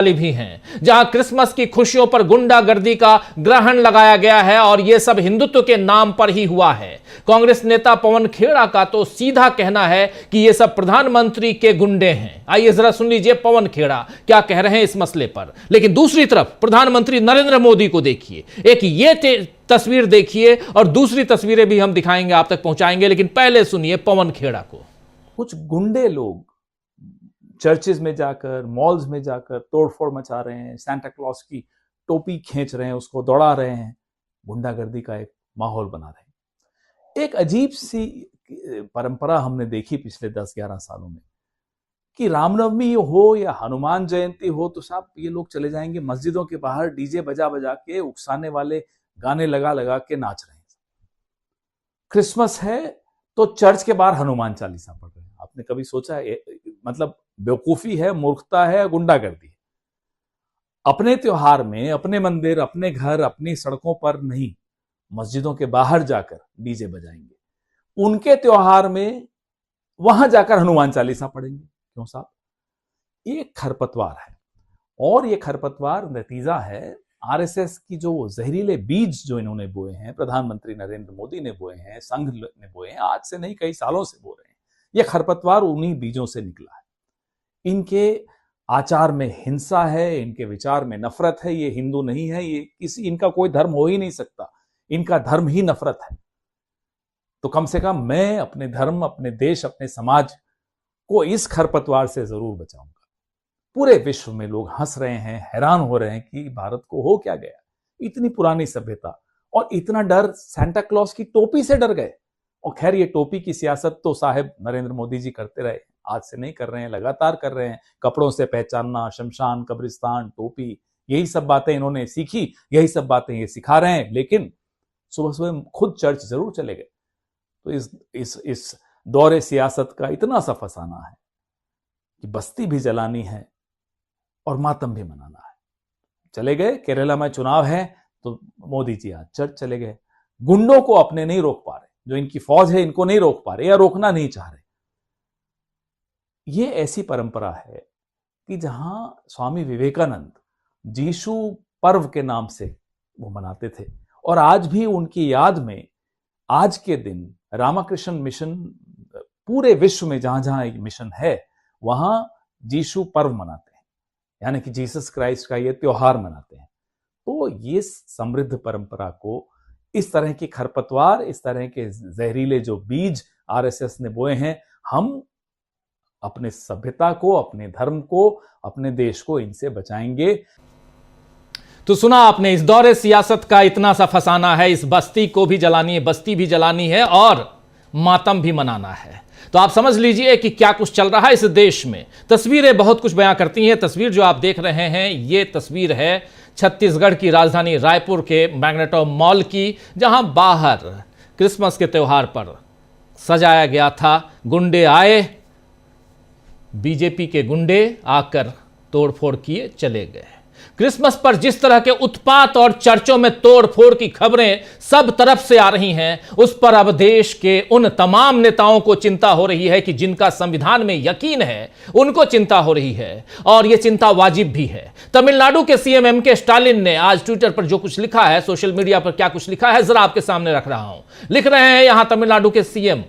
भी हैं, जहां क्रिसमस की खुशियों पर गुंडागर्दी का ग्रहण लगाया गया है और यह सब हिंदुत्व के नाम पर ही हुआ है। कांग्रेस नेता पवन खेड़ा का तो सीधा कहना है कि यह सब प्रधानमंत्री के गुंडे हैं। आइए जरा सुन लीजिए पवन खेड़ा क्या कह रहे हैं इस मसले पर। लेकिन दूसरी तरफ प्रधानमंत्री नरेंद्र मोदी को देखिए, एक ये तस्वीर देखिए और दूसरी तस्वीरें भी हम दिखाएंगे, आप तक पहुंचाएंगे, लेकिन पहले सुनिए पवन खेड़ा को। कुछ गुंडे लोग चर्चेज में जाकर, मॉल्स में जाकर तोड़फोड़ मचा रहे हैं, सांता क्लॉज की टोपी खींच रहे हैं, उसको दौड़ा रहे हैं, गुंडागर्दी का एक माहौल बना रहे हैं। एक अजीब सी परंपरा हमने देखी पिछले 10-11 सालों में कि रामनवमी हो या हनुमान जयंती हो तो साहब ये लोग चले जाएंगे मस्जिदों के बाहर डीजे बजा बजा के, उकसाने वाले गाने लगा लगा के नाच रहे हैं। क्रिसमस है तो चर्च के बाहर हनुमान चालीसा पढ़ रहे हैं। आपने कभी सोचा है, मतलब बेवकूफी है, मूर्खता है, गुंडागर्दी है। अपने त्योहार में अपने मंदिर, अपने घर, अपनी सड़कों पर नहीं, मस्जिदों के बाहर जाकर डीजे बजाएंगे। उनके त्योहार में वहां जाकर हनुमान चालीसा पढ़ेंगे। क्यों साहब? ये खरपतवार है और ये खरपतवार नतीजा है आरएसएस की जो जहरीले बीज जो इन्होंने बोए हैं, प्रधानमंत्री नरेंद्र मोदी ने बोए हैं, संघ ने बोए हैं, आज से नहीं कई सालों से बो रहे हैं। ये खरपतवार उन्हीं बीजों से निकला है। इनके आचार में हिंसा है, इनके विचार में नफरत है। ये हिंदू नहीं है, ये किसी, इनका कोई धर्म हो ही नहीं सकता, इनका धर्म ही नफरत है। तो कम से कम मैं अपने धर्म, अपने देश, अपने समाज को इस खरपतवार से जरूर बचाऊंगा। पूरे विश्व में लोग हंस रहे हैं, हैरान हो रहे हैं कि भारत को हो क्या गया। इतनी पुरानी सभ्यता और इतना डर, सांता क्लॉज की टोपी से डर गए। और खैर ये टोपी की सियासत तो साहब नरेंद्र मोदी जी करते रहे, आज से नहीं कर रहे हैं, लगातार कर रहे हैं। कपड़ों से पहचानना, शमशान, कब्रिस्तान, टोपी, यही सब बातें इन्होंने सीखी, यही सब बातें ये सिखा रहे हैं। लेकिन सुबह सुबह खुद चर्च जरूर चले गए। तो इस दौरे सियासत का इतना सा फसाना है कि बस्ती भी जलानी है और मातम भी मनाना है। चले गए, केरला में चुनाव है तो मोदी जी आज चर्च चले गए। गुंडों को अपने नहीं रोक पा रहे, जो इनकी फौज है इनको नहीं रोक पा रहे या रोकना नहीं चाह रहे। ये ऐसी परंपरा है कि जहां स्वामी विवेकानंद जीशु पर्व के नाम से वो मनाते थे और आज भी उनकी याद में आज के दिन रामकृष्ण मिशन पूरे विश्व में जहां जहां एक मिशन है वहां जीशु पर्व मनाते हैं, यानी कि जीसस क्राइस्ट का ये त्योहार मनाते हैं। तो ये समृद्ध परंपरा को इस तरह की खरपतवार, इस तरह के जहरीले जो बीज आरएसएस ने बोए हैं, हम अपने सभ्यता को, अपने धर्म को, अपने देश को इनसे बचाएंगे। तो सुना आपने, इस दौरे सियासत का इतना सा फसाना है, इस बस्ती को भी जलानी है, बस्ती भी जलानी है और मातम भी मनाना है। तो आप समझ लीजिए कि क्या कुछ चल रहा है इस देश में। तस्वीरें बहुत कुछ बयां करती हैं। तस्वीर जो आप देख रहे हैं ये तस्वीर है छत्तीसगढ़ की राजधानी रायपुर के मैग्नेटो मॉल की, जहां बाहर क्रिसमस के त्योहार पर सजाया गया था। गुंडे आए, बीजेपी के गुंडे आकर तोड़फोड़ किए चले गए। क्रिसमस पर जिस तरह के उत्पात और चर्चों में तोड़फोड़ की खबरें सब तरफ से आ रही हैं, उस पर अब देश के उन तमाम नेताओं को चिंता हो रही है कि जिनका संविधान में यकीन है, उनको चिंता हो रही है और यह चिंता वाजिब भी है। तमिलनाडु के सीएम एमके स्टालिन ने आज ट्विटर पर जो कुछ लिखा है, सोशल मीडिया पर क्या कुछ लिखा है, जरा आपके सामने रख रहा हूं। लिख रहे हैं यहां तमिलनाडु के सीएम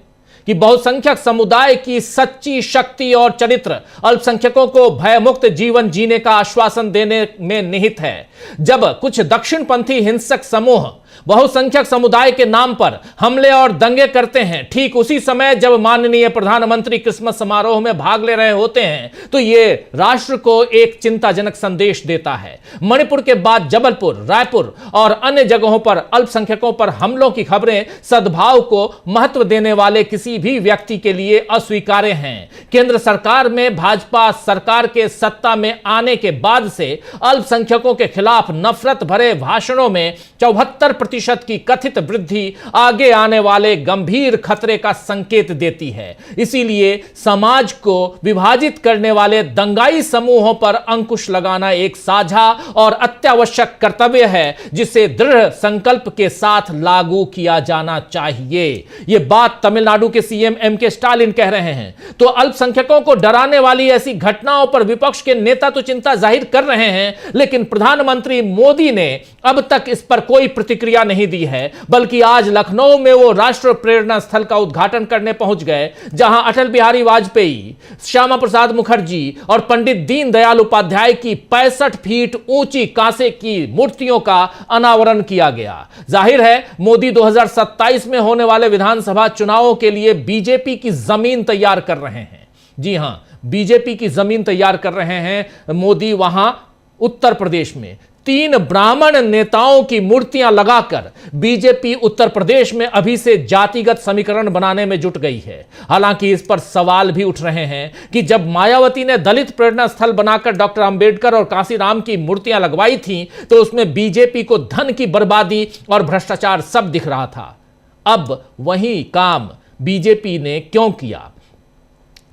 कि बहुसंख्यक समुदाय की सच्ची शक्ति और चरित्र अल्पसंख्यकों को भयमुक्त जीवन जीने का आश्वासन देने में निहित है। जब कुछ दक्षिणपंथी हिंसक समूह बहुसंख्यक समुदाय के नाम पर हमले और दंगे करते हैं, ठीक उसी समय जब माननीय प्रधानमंत्री क्रिसमस समारोह में भाग ले रहे होते हैं, तो यह राष्ट्र को एक चिंताजनक संदेश देता है। मणिपुर के बाद जबलपुर, रायपुर और अन्य जगहों पर अल्पसंख्यकों पर हमलों की खबरें सद्भाव को महत्व देने वाले किसी भी व्यक्ति के लिए अस्वीकार्य हैं। केंद्र सरकार में भाजपा सरकार के सत्ता में आने के बाद से अल्पसंख्यकों के खिलाफ नफरत भरे भाषणों में 74 4% की कथित वृद्धि आगे आने वाले गंभीर खतरे का संकेत देती है। इसीलिए समाज को विभाजित करने वाले दंगाई समूहों पर अंकुश लगाना एक साझा और अत्यावश्यक कर्तव्य है, जिसे दृढ़ संकल्प के साथ लागू किया जाना चाहिए। यह बात तमिलनाडु के सीएम एमके स्टालिन कह रहे हैं। तो अल्पसंख्यकों को डराने वाली ऐसी घटनाओं पर विपक्ष के नेता तो चिंता जाहिर कर रहे हैं, लेकिन प्रधानमंत्री मोदी ने अब तक इस पर कोई प्रतिक्रिया नहीं दी है, बल्कि आज लखनऊ में वो राष्ट्र प्रेरणा स्थल का उद्घाटन करने पहुंच गए, जहां अटल बिहारी वाजपेयी, श्यामा प्रसाद मुखर्जी और पंडित दीनदयाल उपाध्याय की 65 फीट ऊंची कांसे की मूर्तियों का अनावरण किया गया। जाहिर है मोदी 2027 में होने वाले विधानसभा चुनावों के लिए बीजेपी की जमीन तैयार कर रहे हैं। जी हां, बीजेपी की जमीन तैयार कर रहे हैं मोदी। वहां उत्तर प्रदेश में 3 ब्राह्मण नेताओं की मूर्तियां लगाकर बीजेपी उत्तर प्रदेश में अभी से जातिगत समीकरण बनाने में जुट गई है। हालांकि इस पर सवाल भी उठ रहे हैं कि जब मायावती ने दलित प्रेरणा स्थल बनाकर डॉक्टर अंबेडकर और कांसीराम की मूर्तियां लगवाई थीं, तो उसमें बीजेपी को धन की बर्बादी और भ्रष्टाचार सब दिख रहा था। अब वही काम बीजेपी ने क्यों किया?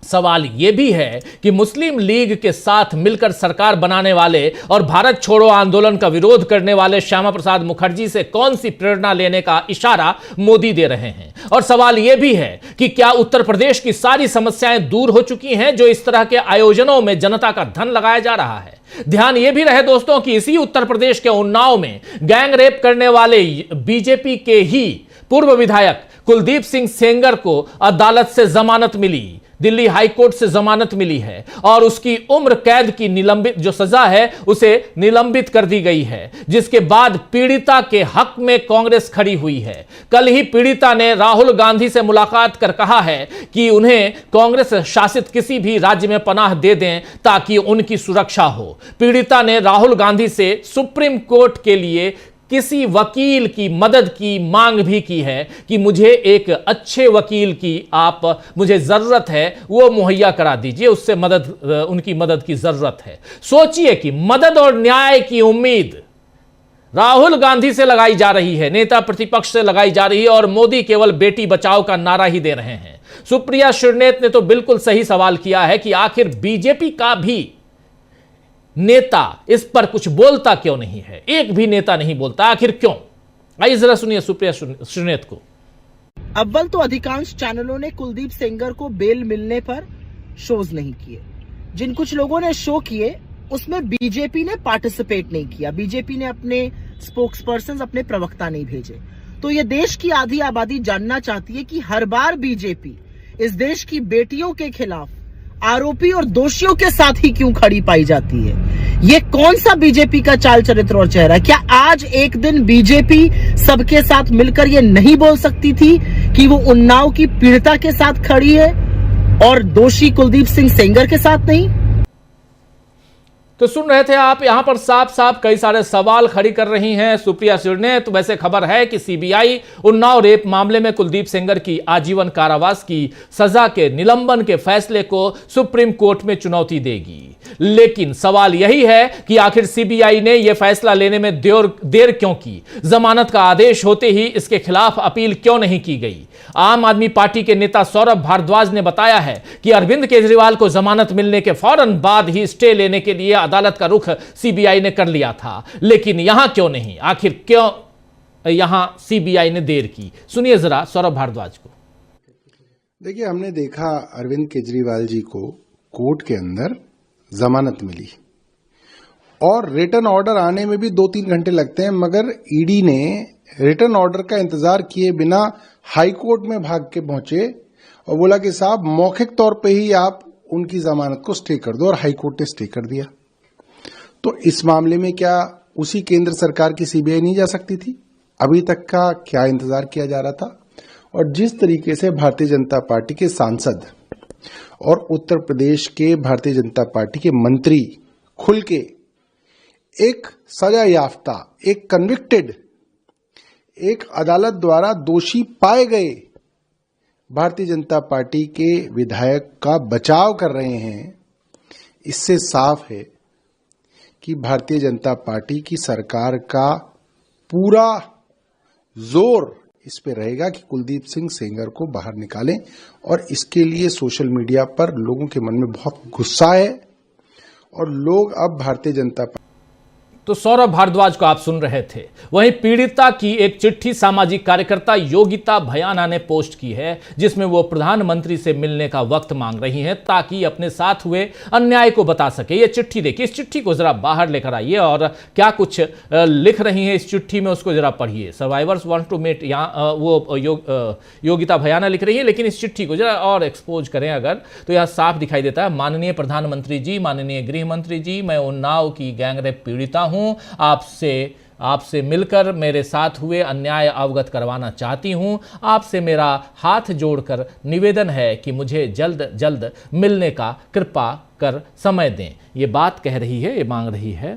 सवाल यह भी है कि मुस्लिम लीग के साथ मिलकर सरकार बनाने वाले और भारत छोड़ो आंदोलन का विरोध करने वाले श्यामा प्रसाद मुखर्जी से कौन सी प्रेरणा लेने का इशारा मोदी दे रहे हैं। और सवाल यह भी है कि क्या उत्तर प्रदेश की सारी समस्याएं दूर हो चुकी हैं जो इस तरह के आयोजनों में जनता का धन लगाया जा रहा है। ध्यान यह भी रहे दोस्तों कि इसी उत्तर प्रदेश के उन्नाव में गैंग रेप करने वाले बीजेपी के ही पूर्व विधायक कुलदीप सिंह सेंगर को अदालत से जमानत मिली, दिल्ली हाईकोर्ट से जमानत मिली है और उसकी उम्र कैद की निलंबित जो सजा है उसे निलंबित कर दी गई है, जिसके बाद पीड़िता के हक में कांग्रेस खड़ी हुई है। कल ही पीड़िता ने राहुल गांधी से मुलाकात कर कहा है कि उन्हें कांग्रेस शासित किसी भी राज्य में पनाह दे दें ताकि उनकी सुरक्षा हो। पीड़िता ने राहुल गांधी से सुप्रीम कोर्ट के लिए किसी वकील की मदद की मांग भी की है कि मुझे एक अच्छे वकील की मुझे जरूरत है, वो मुहैया करा दीजिए, उससे उनकी मदद की जरूरत है। सोचिए कि मदद और न्याय की उम्मीद राहुल गांधी से लगाई जा रही है, नेता प्रतिपक्ष से लगाई जा रही है, और मोदी केवल बेटी बचाओ का नारा ही दे रहे हैं। सुप्रिया श्रीनेत ने तो बिल्कुल सही सवाल किया है कि आखिर बीजेपी का भी नेता इस पर कुछ बोलता क्यों नहीं है? एक भी नेता नहीं बोलता, आखिर क्यों? आइए जरा सुनिए सुप्रिया श्रीनेत को। अव्वल तो अधिकांश चैनलों ने कुलदीप सेंगर को बेल मिलने पर शोज नहीं किए। जिन कुछ लोगों ने शो किए उसमें बीजेपी ने पार्टिसिपेट नहीं किया। बीजेपी ने अपने स्पोक्सपर्सन, अपने प्रवक्ता नहीं भेजे। तो ये देश की आधी आबादी जानना चाहती है कि हर बार बीजेपी इस देश की बेटियों के खिलाफ आरोपी और दोषियों के साथ ही क्यों खड़ी पाई जाती है? ये कौन सा बीजेपी का चाल चरित्र और चेहरा है? क्या आज एक दिन बीजेपी सबके साथ मिलकर ये नहीं बोल सकती थी कि वो उन्नाव की पीड़िता के साथ खड़ी है और दोषी कुलदीप सिंह सेंगर के साथ नहीं? तो सुन रहे थे आप, यहां पर साफ साफ कई सारे सवाल खड़ी कर रही हैं सुप्रिया श्रीनेत। तो वैसे खबर है कि सीबीआई उन्नाव रेप मामले में कुलदीप सेंगर की आजीवन कारावास की सजा के निलंबन के फैसले को सुप्रीम कोर्ट में चुनौती देगी। लेकिन सवाल यही है कि आखिर सीबीआई ने यह फैसला लेने में देर क्यों की? जमानत का आदेश होते ही इसके खिलाफ अपील क्यों नहीं की गई? आम आदमी पार्टी के नेता सौरभ भारद्वाज ने बताया है कि अरविंद केजरीवाल को जमानत मिलने के फौरन बाद ही स्टे लेने के लिए अदालत का रुख सीबीआई ने कर लिया था। लेकिन यहां क्यों नहीं? आखिर क्यों यहां सीबीआई ने देर की? सुनिए जरा सौरभ भारद्वाज को। देखिए, हमने देखा अरविंद केजरीवाल जी को कोर्ट के अंदर जमानत मिली और रिटर्न ऑर्डर आने में भी 2-3 घंटे लगते हैं, मगर ईडी ने रिटर्न ऑर्डर का इंतजार किए बिना हाई कोर्ट में भाग के पहुंचे और बोला कि साहब मौखिक तौर पे ही आप उनकी जमानत को स्टे कर दो, और हाई कोर्ट ने स्टे कर दिया। तो इस मामले में क्या उसी केंद्र सरकार की सीबीआई नहीं जा सकती थी? अभी तक का क्या इंतजार किया जा रहा था? और जिस तरीके से भारतीय जनता पार्टी के सांसद और उत्तर प्रदेश के भारतीय जनता पार्टी के मंत्री खुल के एक सजा याफ्ता, एक कन्विक्टेड, एक अदालत द्वारा दोषी पाए गए भारतीय जनता पार्टी के विधायक का बचाव कर रहे हैं, इससे साफ है कि भारतीय जनता पार्टी की सरकार का पूरा जोर इस पे रहेगा कि कुलदीप सिंह सेंगर को बाहर निकालें, और इसके लिए सोशल मीडिया पर लोगों के मन में बहुत गुस्सा है और लोग अब भारतीय जनता पार्टी। तो सौरभ भारद्वाज को आप सुन रहे थे। वहीं पीड़िता की एक चिट्ठी सामाजिक कार्यकर्ता योगिता भयाना ने पोस्ट की है, जिसमें वो प्रधानमंत्री से मिलने का वक्त मांग रही हैं ताकि अपने साथ हुए अन्याय को बता सके। ये चिट्ठी देखिए, इस चिट्ठी को जरा बाहर लेकर आइए और क्या कुछ लिख रही हैं इस चिट्ठी में उसको जरा पढ़िए। सर्वाइवर्स वांट टू मीट, यहाँ वो योगिता भयाना लिख रही है, लेकिन इस चिट्ठी को जरा और एक्सपोज करें अगर तो यह साफ दिखाई देता है। माननीय प्रधानमंत्री जी, माननीय गृह मंत्री जी, मैं उन्नाव की गैंगरेप पीड़िता हूं। आपसे मिलकर मेरे साथ हुए अन्याय अवगत करवाना चाहती हूं। आपसे मेरा हाथ जोड़कर निवेदन है कि मुझे जल्द जल्द मिलने का कृपा कर समय दें। ये बात कह रही है, ये मांग रही है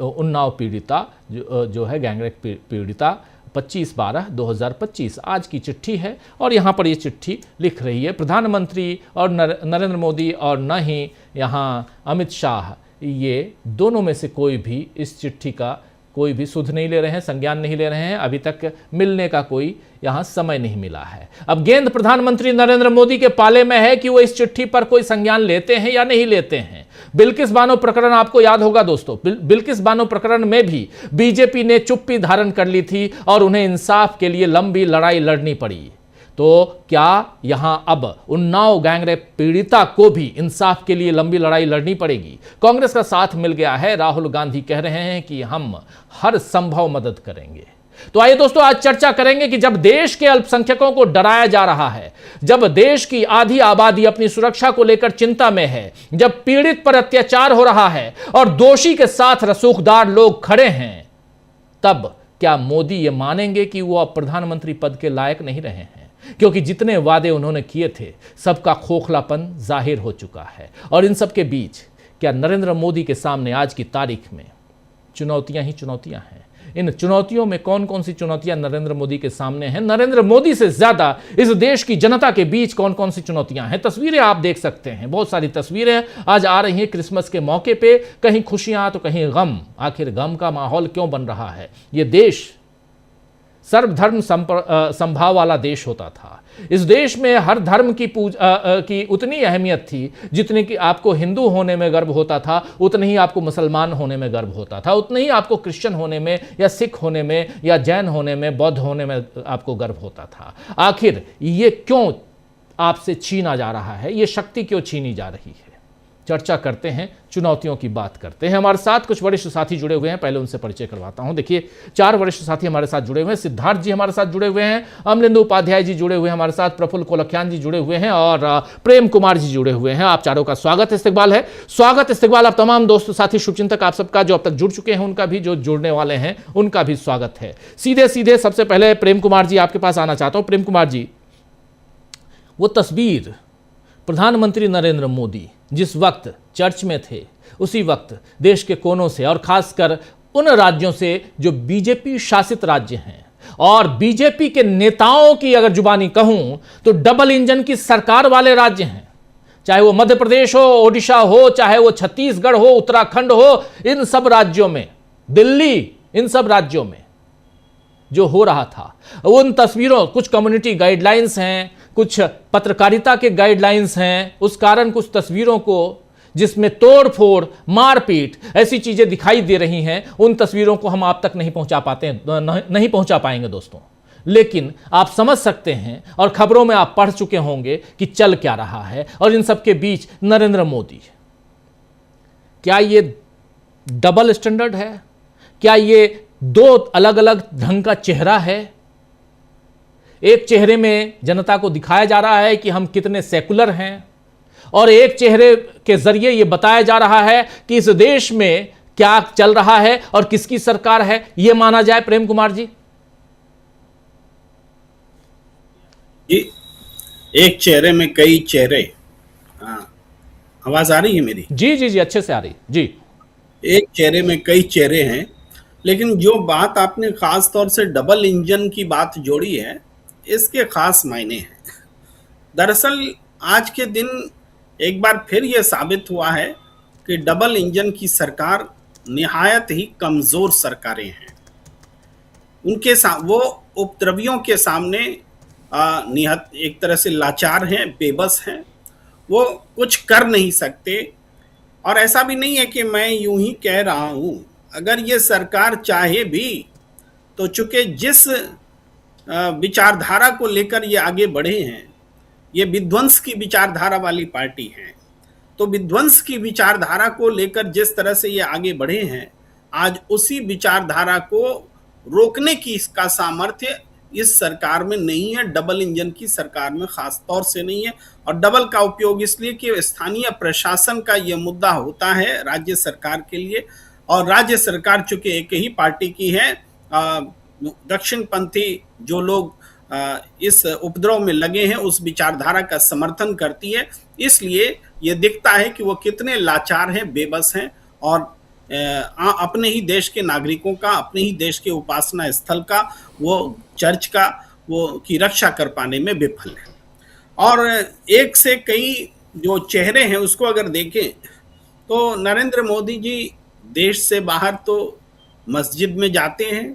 उन्नाव पीड़िता जो है गैंगरेप पीड़िता 25/12/2025 आज की चिट्ठी है। और यहाँ पर ये चिट्ठी लिख रही है प्रधानमंत्री और नरेंद्र मोदी और न ही यहाँ अमित शाह, ये दोनों में से कोई भी इस चिट्ठी का कोई भी सुध नहीं ले रहे हैं, संज्ञान नहीं ले रहे हैं। अभी तक मिलने का कोई यहाँ समय नहीं मिला है। अब गेंद प्रधानमंत्री नरेंद्र मोदी के पाले में है कि वो इस चिट्ठी पर कोई संज्ञान लेते हैं या नहीं लेते हैं। बिल्किस बानो प्रकरण आपको याद होगा दोस्तों, बिल्किस बानो प्रकरण में भी बीजेपी ने चुप्पी धारण कर ली थी और उन्हें इंसाफ के लिए लंबी लड़ाई लड़नी पड़ी। तो क्या यहां अब उन्नाव गैंगरेप पीड़िता को भी इंसाफ के लिए लंबी लड़ाई लड़नी पड़ेगी? कांग्रेस का साथ मिल गया है। राहुल गांधी कह रहे हैं कि हम हर संभव मदद करेंगे। तो आइए दोस्तों, आज चर्चा करेंगे कि जब देश के अल्पसंख्यकों को डराया जा रहा है, जब देश की आधी आबादी अपनी सुरक्षा को लेकर चिंता में है, जब पीड़ित पर अत्याचार हो रहा है और दोषी के साथ रसूखदार लोग खड़े हैं, तब क्या मोदी ये मानेंगे कि वो अब प्रधानमंत्री पद के लायक नहीं रहे हैं? क्योंकि जितने वादे उन्होंने किए थे सबका खोखलापन जाहिर हो चुका है। और इन सब के बीच क्या नरेंद्र मोदी के सामने आज की तारीख में चुनौतियां ही चुनौतियां हैं? इन चुनौतियों में कौन कौन सी चुनौतियां नरेंद्र मोदी के सामने हैं? नरेंद्र मोदी से ज्यादा इस देश की जनता के बीच कौन कौन सी चुनौतियां हैं? तस्वीरें आप देख सकते हैं, बहुत सारी तस्वीरें आज आ रही हैं क्रिसमस के मौके पे। कहीं खुशियां तो कहीं गम। आखिर गम का माहौल क्यों बन रहा है? ये देश सर्वधर्म संभाव वाला देश होता था। इस देश में हर धर्म की उतनी अहमियत थी जितनी कि आपको हिंदू होने में गर्व होता था, उतनी ही आपको मुसलमान होने में गर्व होता था, उतनी ही आपको क्रिश्चियन होने में या सिख होने में या जैन होने में, बौद्ध होने में आपको गर्व होता था। आखिर ये क्यों आपसे छीना जा रहा है? ये शक्ति क्यों छीनी जा रही है? चर्चा करते हैं, चुनौतियों की बात करते हैं। हमारे साथ कुछ वरिष्ठ साथी जुड़े हुए हैं, पहले उनसे परिचय करवाता हूं। देखिए, 4 वरिष्ठ साथी हमारे साथ जुड़े हुए हैं। सिद्धार्थ जी हमारे साथ जुड़े हुए हैं, अमलिंदु उपाध्याय जी जुड़े हुए हैं हमारे साथ, प्रफुल्ल कोलखियान जी जुड़े हुए हैं और प्रेम कुमार जी जुड़े हुए हैं। आप चारों का स्वागत इस्तकबाल है। स्वागत इस्तकबाल आप तमाम दोस्त साथी शुभचिंतक आप सबका, जो अब तक जुड़ चुके हैं उनका भी, जो जुड़ने वाले हैं उनका भी स्वागत है। सीधे सीधे सबसे पहले प्रेम कुमार जी आपके पास आना चाहता हूं। प्रेम कुमार जी, वो तस्वीर प्रधानमंत्री नरेंद्र मोदी जिस वक्त चर्च में थे, उसी वक्त देश के कोनों से और खासकर उन राज्यों से जो बीजेपी शासित राज्य हैं और बीजेपी के नेताओं की अगर जुबानी कहूं तो डबल इंजन की सरकार वाले राज्य हैं, चाहे वो मध्य प्रदेश हो, ओडिशा हो, चाहे वो छत्तीसगढ़ हो, उत्तराखंड हो, इन सब राज्यों में, दिल्ली, इन सब राज्यों में जो हो रहा था, उन तस्वीरों, कुछ कम्युनिटी गाइडलाइंस हैं, कुछ पत्रकारिता के गाइडलाइंस हैं, उस कारण कुछ तस्वीरों को जिसमें तोड़ फोड़, मारपीट, ऐसी चीजें दिखाई दे रही हैं, उन तस्वीरों को हम आप तक नहीं पहुंचा पाएंगे दोस्तों। लेकिन आप समझ सकते हैं और खबरों में आप पढ़ चुके होंगे कि चल क्या रहा है। और इन सबके बीच नरेंद्र मोदी, क्या ये डबल स्टैंडर्ड है? क्या ये 2 अलग अलग ढंग का चेहरा है? एक चेहरे में जनता को दिखाया जा रहा है कि हम कितने सेकुलर हैं और एक चेहरे के जरिए यह बताया जा रहा है कि इस देश में क्या चल रहा है और किसकी सरकार है, यह माना जाए। प्रेम कुमार जी, एक चेहरे में कई चेहरे। आवाज आ रही है मेरी? जी जी जी, अच्छे से आ रही जी। एक चेहरे में कई चेहरे हैं, लेकिन जो बात आपने खास तौर से डबल इंजन की बात जोड़ी है, इसके खास मायने हैं। दरअसल आज के दिन एक बार फिर यह साबित हुआ है कि डबल इंजन की सरकार निहायत ही कमजोर सरकारें हैं। उनके साथ वो उपद्रवियों के सामने निहत एक तरह से लाचार हैं, बेबस हैं, वो कुछ कर नहीं सकते। और ऐसा भी नहीं है कि मैं यूं ही कह रहा हूं, अगर ये सरकार चाहे भी तो चूंकि जिस विचारधारा को लेकर ये आगे बढ़े हैं, ये विध्वंस की विचारधारा वाली पार्टी है, तो विध्वंस की विचारधारा को लेकर जिस तरह से ये आगे बढ़े हैं, आज उसी विचारधारा को रोकने की इसका सामर्थ्य इस सरकार में नहीं है, डबल इंजन की सरकार में खास तौर से नहीं है। और डबल का उपयोग इसलिए कि स्थानीय प्रशासन का यह मुद्दा होता है राज्य सरकार के लिए, और राज्य सरकार चूंकि एक ही पार्टी की है, दक्षिणपंथी जो लोग इस उपद्रव में लगे हैं उस विचारधारा का समर्थन करती है, इसलिए ये दिखता है कि वो कितने लाचार हैं, बेबस हैं, और अपने ही देश के नागरिकों का, अपने ही देश के उपासना स्थल का, वो चर्च का, वो की रक्षा कर पाने में विफल है। और एक से कई जो चेहरे हैं उसको अगर देखें तो नरेंद्र मोदी जी देश से बाहर तो मस्जिद में जाते हैं,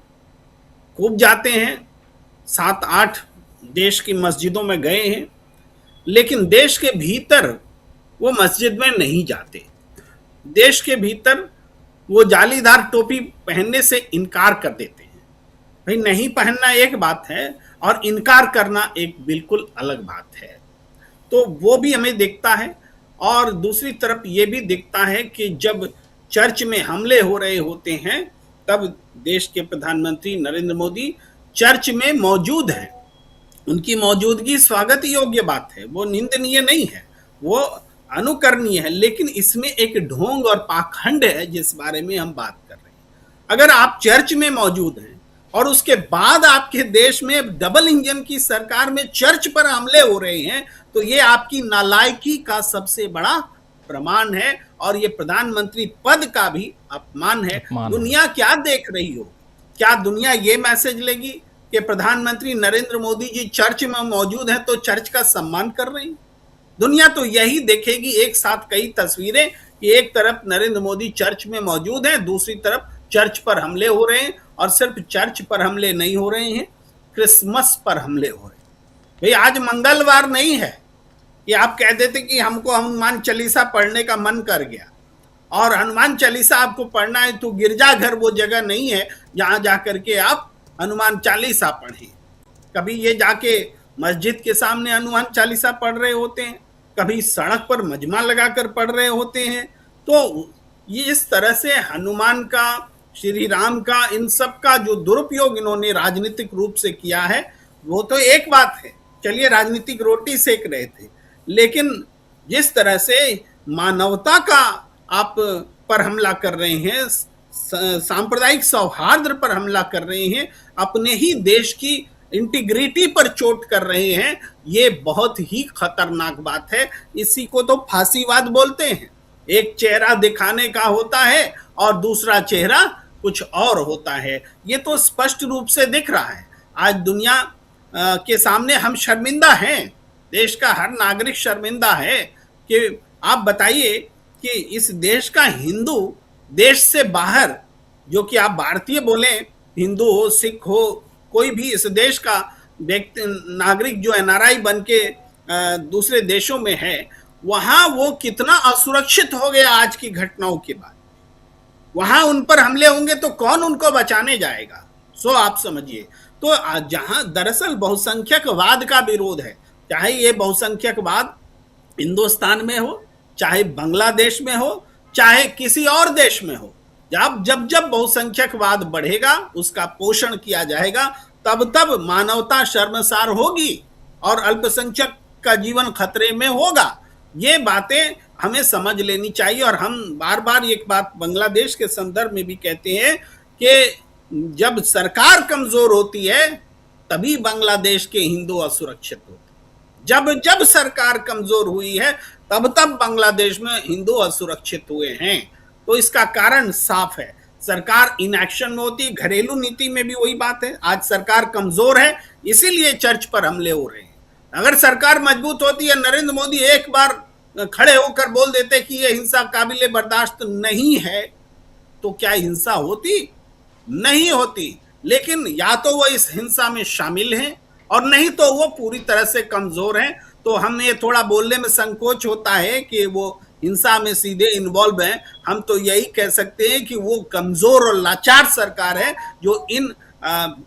खूब जाते हैं, 7-8 देश की मस्जिदों में गए हैं, लेकिन देश के भीतर वो मस्जिद में नहीं जाते। देश के भीतर वो जालीदार टोपी पहनने से इनकार कर देते हैं। भाई नहीं पहनना एक बात है और इनकार करना एक बिल्कुल अलग बात है। तो वो भी हमें दिखता है। और दूसरी तरफ ये भी दिखता है कि जब चर्च में हमले हो रहे होते हैं तब देश के प्रधानमंत्री नरेंद्र मोदी चर्च में मौजूद हैं। उनकी मौजूदगी स्वागत योग्य बात है, वो निंदनीय नहीं है, वो अनुकरणीय है, लेकिन इसमें एक ढोंग और पाखंड है जिस बारे में हम बात कर रहे हैं। अगर आप चर्च में मौजूद हैं और उसके बाद आपके देश में डबल इंजन की सरकार में चर्च पर हमले हो रहे हैं, तो ये आपकी नालायकी का सबसे बड़ा प्रमाण है और ये प्रधानमंत्री पद का भी अपमान है। दुनिया क्या देख रही हो? क्या दुनिया ये मैसेज लेगी कि प्रधानमंत्री नरेंद्र मोदी जी चर्च में मौजूद हैं तो चर्च का सम्मान कर रही है? दुनिया तो यही देखेगी एक साथ कई तस्वीरें कि एक तरफ नरेंद्र मोदी चर्च में मौजूद हैं, दूसरी तरफ चर्च पर हमले हो रहे हैं। और सिर्फ चर्च पर हमले नहीं हो रहे हैं, क्रिसमस पर हमले हो रहे हैं। भाई आज मंगलवार नहीं है कि आप कह देते कि हमको हनुमान चालीसा पढ़ने का मन कर गया, और हनुमान चालीसा आपको पढ़ना है तो गिरजाघर वो जगह नहीं है जहां जाकर के आप हनुमान चालीसा पढ़ें। कभी ये जाके मस्जिद के सामने हनुमान चालीसा पढ़ रहे होते हैं, कभी सड़क पर मजमा लगाकर पढ़ रहे होते हैं। तो ये इस तरह से हनुमान का, श्री राम का, इन सब का जो दुरुपयोग इन्होंने राजनीतिक रूप से किया है वो तो एक बात है, चलिए राजनीतिक रोटी सेक रहे थे, लेकिन जिस तरह से मानवता का आप पर हमला कर रहे हैं, सांप्रदायिक सौहार्द पर हमला कर रहे हैं, अपने ही देश की इंटीग्रिटी पर चोट कर रहे हैं, ये बहुत ही खतरनाक बात है। इसी को तो फांसीवाद बोलते हैं। एक चेहरा दिखाने का होता है और दूसरा चेहरा कुछ और होता है। ये तो स्पष्ट रूप से दिख रहा है। आज दुनिया के सामने हम शर्मिंदा हैं, देश का हर नागरिक शर्मिंदा है कि आप बताइए कि इस देश का हिंदू देश से बाहर, जो कि आप भारतीय बोले, हिंदू हो, सिख हो, कोई भी इस देश का व्यक्ति, नागरिक जो एनआरआई बन के दूसरे देशों में है, वहां वो कितना असुरक्षित हो गया आज की घटनाओं के बाद। वहां उन पर हमले होंगे तो कौन उनको बचाने जाएगा? सो आप समझिए। तो जहां दरअसल बहुसंख्यकवाद का विरोध है, चाहे ये बहुसंख्यकवाद हिंदुस्तान में हो, चाहे बांग्लादेश में हो, चाहे किसी और देश में हो, जब जब बहुसंख्यकवाद बढ़ेगा, उसका पोषण किया जाएगा, तब तब मानवता शर्मसार होगी और अल्पसंख्यक का जीवन खतरे में होगा। ये बातें हमें समझ लेनी चाहिए। और हम बार बार एक बात बांग्लादेश के संदर्भ में भी कहते हैं कि जब सरकार कमजोर होती है तभी बांग्लादेश के हिंदू असुरक्षित होते, जब सरकार कमजोर हुई है तब बांग्लादेश में हिंदू असुरक्षित हुए हैं। तो इसका कारण साफ है, सरकार इनएक्शन में होती है। घरेलू नीति में भी वही बात है। आज सरकार कमजोर है, इसीलिए चर्च पर हमले हो रहे हैं। अगर सरकार मजबूत होती है, नरेंद्र मोदी एक बार खड़े होकर बोल देते कि यह हिंसा काबिले बर्दाश्त नहीं है, तो क्या हिंसा होती? नहीं होती। लेकिन या तो वो इस हिंसा में शामिल हैं और नहीं तो वो पूरी तरह से कमजोर हैं। तो हमें थोड़ा बोलने में संकोच होता है कि वो हिंसा में सीधे इन्वॉल्व हैं। हम तो यही कह सकते हैं कि वो कमजोर और लाचार सरकार है जो इन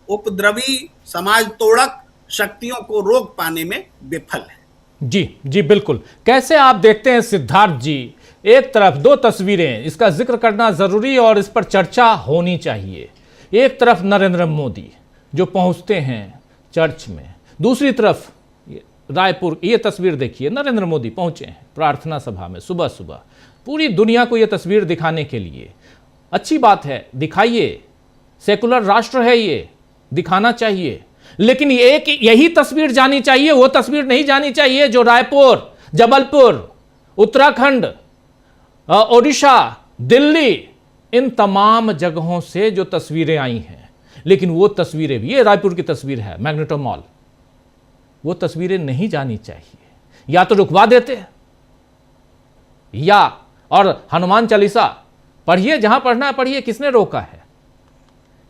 उपद्रवी समाज तोड़क शक्तियों को रोक पाने में विफल है। जी जी बिल्कुल। कैसे आप देखते हैं सिद्धार्थ जी, एक तरफ दो तस्वीरें, इसका जिक्र करना जरूरी और इस पर चर्चा होनी चाहिए। एक तरफ नरेंद्र मोदी जो पहुंचते हैं चर्च में, दूसरी तरफ रायपुर, ये तस्वीर देखिए, नरेंद्र मोदी पहुंचे हैं प्रार्थना सभा में सुबह सुबह, पूरी दुनिया को ये तस्वीर दिखाने के लिए। अच्छी बात है, दिखाइए, सेकुलर राष्ट्र है ये, दिखाना चाहिए, लेकिन एक यही तस्वीर जानी चाहिए, वो तस्वीर नहीं जानी चाहिए जो रायपुर, जबलपुर, उत्तराखंड, ओडिशा, दिल्ली, इन तमाम जगहों से जो तस्वीरें आई हैं। लेकिन वो तस्वीरें भी, ये रायपुर की तस्वीर है, मैग्नेटो मॉल, वो तस्वीरें नहीं जानी चाहिए। या तो रुकवा देते, या और हनुमान चालीसा पढ़िए, जहां पढ़ना है पढ़िए, किसने रोका है।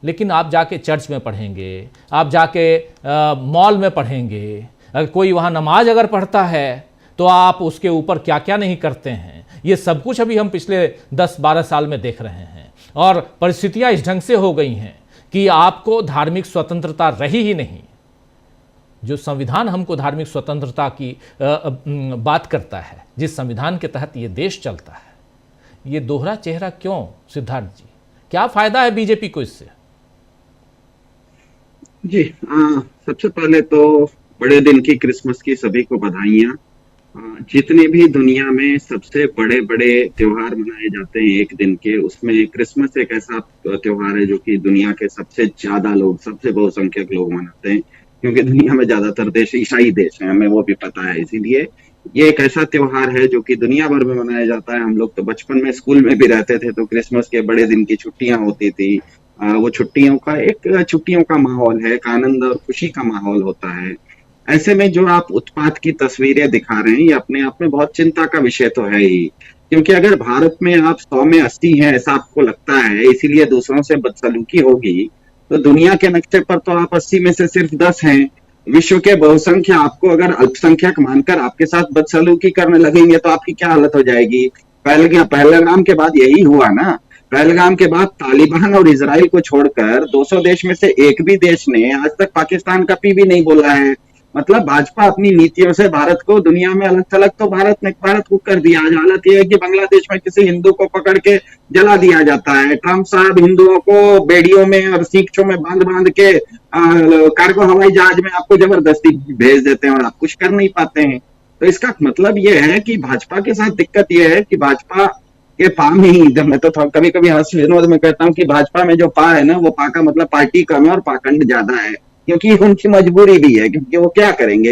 लेकिन आप जाके चर्च में पढ़ेंगे, आप जाके मॉल में पढ़ेंगे, अगर कोई वहाँ नमाज अगर पढ़ता है तो आप उसके ऊपर क्या क्या नहीं करते हैं। ये सब कुछ अभी हम पिछले 10-12 साल में देख रहे हैं और परिस्थितियाँ इस ढंग से हो गई हैं कि आपको धार्मिक स्वतंत्रता रही ही नहीं। जो संविधान हमको धार्मिक स्वतंत्रता की बात करता है, जिस संविधान के तहत ये देश चलता है, ये दोहरा चेहरा क्यों सिद्धार्थ जी? क्या फायदा है बीजेपी को इससे? जी सबसे पहले तो बड़े दिन की क्रिसमस की सभी को बधाइयाँ। जितने भी दुनिया में सबसे बड़े बड़े त्योहार मनाए जाते हैं एक दिन के, उसमें क्रिसमस एक ऐसा त्योहार है जो कि दुनिया के सबसे ज्यादा लोग, सबसे बहुसंख्यक लोग मनाते हैं, क्योंकि दुनिया में ज्यादातर देश ईसाई देश हैं, हमें वो भी पता है। इसीलिए ये एक ऐसा त्योहार है जो कि दुनिया भर में मनाया जाता है। हम लोग तो बचपन में स्कूल में भी रहते थे तो क्रिसमस के बड़े दिन की छुट्टियां होती थी। वो छुट्टियों का माहौल है, एक आनंद और खुशी का माहौल होता है। ऐसे में जो आप उत्पात की तस्वीरें दिखा रहे हैं, ये अपने आप में बहुत चिंता का विषय तो है ही, क्योंकि अगर भारत में आप 100 में 80 हैं ऐसा आपको लगता है, इसीलिए दूसरों से बदसलूकी होगी, तो दुनिया के नक्शे पर तो आप 80 में से सिर्फ 10 हैं। विश्व के बहुसंख्य आपको अगर अल्पसंख्यक मानकर आपके साथ बदसलूकी करने लगेंगे तो आपकी क्या हालत हो जाएगी। पहलगाम के बाद यही हुआ ना। पहलगाम के बाद तालिबान और इजराइल को छोड़कर 200 देश में से एक भी देश ने आज तक पाकिस्तान का पी भी नहीं बोला है। मतलब भाजपा अपनी नीतियों से भारत को दुनिया में अलग थलग तो भारत को कर दिया। आज हालत यह है कि बांग्लादेश में किसी हिंदू को पकड़ के जला दिया जाता है। ट्रंप साहब हिंदुओं को बेड़ियों में और सीखों में बांध के कार्गो हवाई जहाज में आपको जबरदस्ती भेज देते हैं और आप कुछ कर नहीं पाते हैं। तो इसका मतलब यह है कि भाजपा के साथ दिक्कत यह है कि भाजपा के पा में ही, जब मैं तो कभी कभी हंस विनोद में कहता हूँ कि भाजपा में जो पा है ना, वो पा का मतलब पार्टी कम है और पाखंड ज्यादा है, क्योंकि उनकी मजबूरी भी है, क्योंकि वो क्या करेंगे।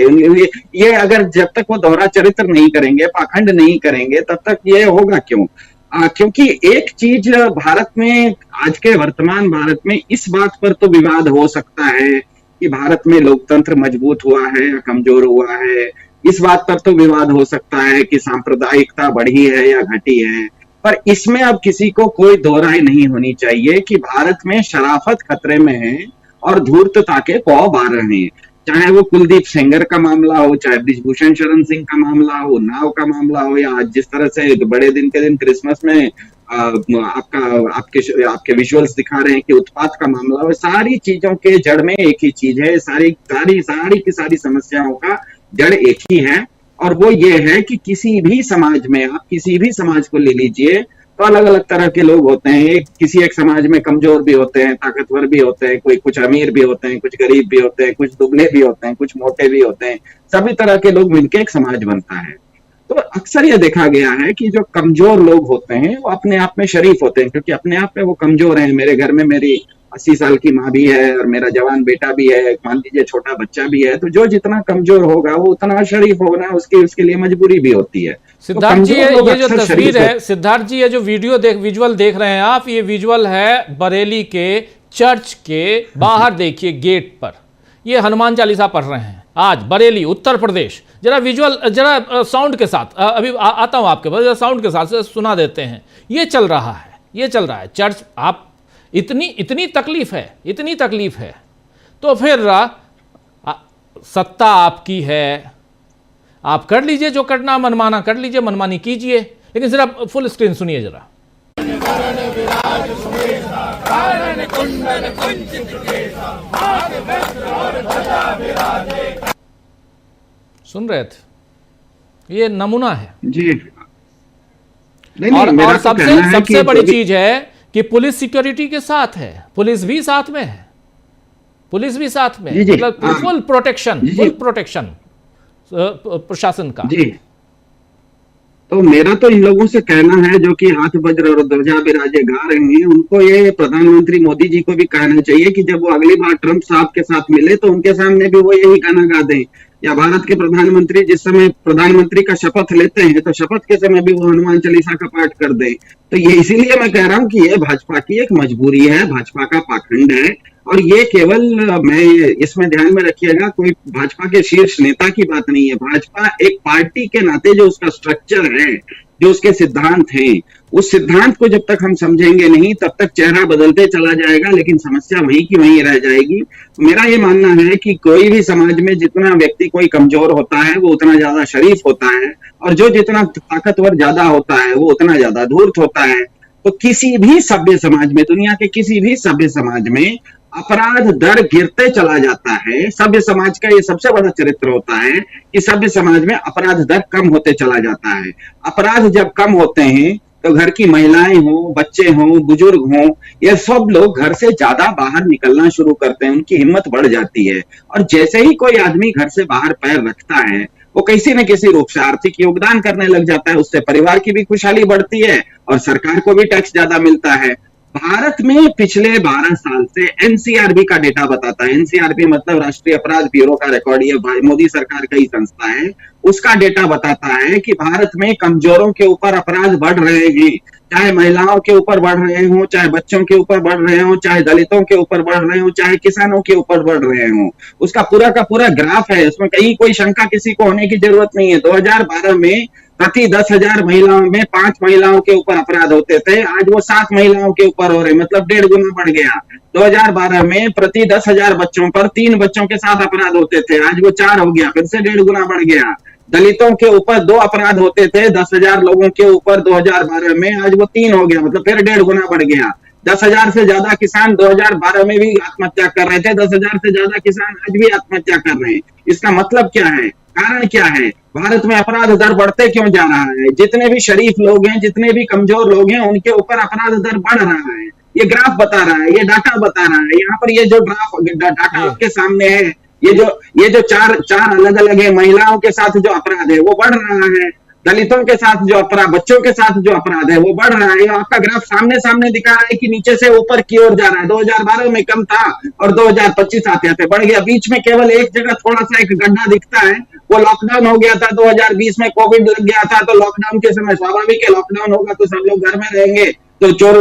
ये अगर जब तक वो दोहरा चरित्र नहीं करेंगे, पाखंड नहीं करेंगे, तब तक ये होगा क्यों? क्योंकि एक चीज भारत में, आज के वर्तमान भारत में इस बात पर तो विवाद हो सकता है कि भारत में लोकतंत्र मजबूत हुआ है या कमजोर हुआ है। इस बात पर तो विवाद हो सकता है कि सांप्रदायिकता बढ़ी है या घटी है। पर इसमें अब किसी को कोई दो राय नहीं होनी चाहिए कि भारत में शराफत खतरे में है और धूर्तता के पौ बार रहे हैं। चाहे वो कुलदीप सेंगर का मामला हो, चाहे ब्रिजभूषण शरण सिंह का मामला हो, नाव का मामला हो, या आज जिस तरह से बड़े दिन के दिन क्रिसमस में आपके विजुअल्स दिखा रहे हैं कि उत्पात का मामला हो। सारी चीजों के जड़ में एक ही चीज है, सारी समस्याओं का जड़ एक ही है, और वो ये है कि किसी भी समाज में, आप किसी भी समाज को ले लीजिए तो अलग अलग तरह के लोग होते हैं। किसी एक समाज में कमजोर भी होते हैं, ताकतवर भी होते हैं, कोई कुछ अमीर भी होते हैं, कुछ गरीब भी होते हैं, कुछ दुबले भी होते हैं, कुछ मोटे भी होते हैं। सभी तरह के लोग मिलकर एक समाज बनता है। तो अक्सर ये देखा गया है कि जो कमजोर लोग होते हैं वो अपने आप में शरीफ होते हैं, क्योंकि अपने आप में वो कमजोर हैं। मेरे घर में मेरी 80 साल की माँ भी है और मेरा जवान बेटा भी है, मान लीजिए छोटा बच्चा भी है, तो जो जितना कमजोर होगा वो उतना शरीफ होना उसके लिए मजबूरी भी होती है। सिद्धार्थ जी, ये जो तस्वीर है, सिद्धार्थ जी, ये जो विजुअल देख रहे हैं आप, ये विजुअल है बरेली के चर्च के बाहर। देखिए गेट पर ये हनुमान चालीसा पढ़ रहे हैं आज, बरेली उत्तर प्रदेश। जरा विजुअल, जरा साउंड के साथ, अभी आता हूं आपके पास, साउंड के साथ सुना देते हैं। ये चल रहा है चर्च। आप इतनी तकलीफ है तो फिर सत्ता आपकी है, आप कर लीजिए जो करना, मनमाना कर लीजिए, मनमानी कीजिए, लेकिन जरा फुल स्क्रीन सुनिए जरा। सुन रहे थे, ये नमूना है जी। और सबसे बड़ी चीज है कि पुलिस सिक्योरिटी के साथ है, पुलिस भी साथ में है, मतलब फुल प्रोटेक्शन प्रशासन का। जी, तो मेरा तो इन लोगों से कहना है जो कि हाथ वज्र और ध्वजा विराजे गा रहे हैं, उनको ये प्रधानमंत्री मोदी जी को भी कहना चाहिए कि जब वो अगली बार ट्रंप साहब के साथ मिले तो उनके सामने भी वो यही गाना गा दें, या भारत के प्रधानमंत्री जिस समय प्रधानमंत्री का शपथ लेते हैं तो शपथ के समय भी वो हनुमान चालीसा का पाठ कर दें। तो ये इसीलिए मैं कह रहा हूँ कि ये भाजपा की एक मजबूरी है, भाजपा का पाखंड है, और ये केवल मैं इसमें ध्यान में रखिएगा, कोई भाजपा के शीर्ष नेता की बात नहीं है। भाजपा एक पार्टी के नाते जो उसका स्ट्रक्चर है, जो उसके सिद्धांत हैं, उस सिद्धांत को जब तक हम समझेंगे नहीं तब तक चेहरा बदलते चला जाएगा, लेकिन समस्या वहीं की वहीं रह जाएगी। मेरा ये मानना है कि कोई भी समाज में जितना व्यक्ति कोई कमजोर होता है वो उतना ज्यादा शरीफ होता है, और जो जितना ताकतवर ज्यादा होता है वो उतना ज्यादा धूर्त होता है। तो किसी भी सभ्य समाज में, दुनिया के किसी भी सभ्य समाज में अपराध दर गिरते चला जाता है। सभ्य समाज का ये सबसे बड़ा चरित्र होता है कि सभ्य समाज में अपराध दर कम होते चला जाता है। अपराध जब कम होते हैं तो घर की महिलाएं हो, बच्चे हो, बुजुर्ग हो, ये सब लोग घर से ज्यादा बाहर निकलना शुरू करते हैं, उनकी हिम्मत बढ़ जाती है। और जैसे ही कोई आदमी घर से बाहर पैर रखता है वो किसी न किसी रूप से आर्थिक योगदान करने लग जाता है, उससे परिवार की भी खुशहाली बढ़ती है और सरकार को भी टैक्स ज्यादा मिलता है। भारत में पिछले 12 साल से एनसीआरबी का डेटा बताता है, एनसीआरबी मतलब राष्ट्रीय अपराध ब्यूरो का रिकॉर्ड, ये मोदी सरकार का ही संस्था है, उसका डेटा बताता है कि भारत में कमजोरों के ऊपर अपराध बढ़ रहे हैं, चाहे महिलाओं के ऊपर बढ़ रहे हो, चाहे बच्चों के ऊपर बढ़ रहे हो, चाहे दलितों के ऊपर बढ़ रहे हो, चाहे किसानों के ऊपर बढ़ रहे हो। उसका पूरा का पूरा ग्राफ है, उसमें कहीं कोई शंका किसी को होने की जरूरत नहीं है। 2012 में प्रति 10,000 महिलाओं में 5 महिलाओं के ऊपर अपराध होते थे, आज वो 7 महिलाओं के ऊपर हो रहे, मतलब 1.5 गुना बढ़ गया। 2012 में प्रति 10,000 बच्चों पर 3 बच्चों के साथ अपराध होते थे, आज वो 4 हो गया, फिर से 1.5 गुना बढ़ गया। दलितों के ऊपर 2 अपराध होते थे 10,000 लोगों के ऊपर 2012 में, आज वो 3 हो गया, मतलब फिर 1.5 गुना बढ़ गया। 10,000 से ज्यादा किसान 2012 में भी आत्महत्या कर रहे थे, 10,000 से ज्यादा किसान आज भी आत्महत्या कर रहे हैं। इसका मतलब क्या है, कारण क्या है, भारत में अपराध दर बढ़ते क्यों जा रहा है? जितने भी शरीफ लोग हैं, जितने भी कमजोर लोग हैं, उनके ऊपर अपराध दर बढ़ रहा है। ये ग्राफ बता रहा है, ये डाटा बता रहा है। यहाँ पर ये जो डाटा आपके सामने है, ये जो चार अलग अलग है, महिलाओं के साथ जो अपराध है वो बढ़ रहा है, दलितों के साथ जो अपराध, बच्चों के साथ जो अपराध है वो बढ़ रहा है। आपका ग्राफ सामने दिखा रहा है कि नीचे से ऊपर की ओर जा रहा है। 2012 में कम था और 2025 आते आते बढ़ गया। बीच में केवल एक जगह थोड़ा सा एक गड्ढा दिखता है, वो लॉकडाउन हो गया था 2020 में, कोविड लग गया था, तो लॉकडाउन के समय स्वाभाविक है, लॉकडाउन होगा तो सब लोग घर में रहेंगे, तो चोर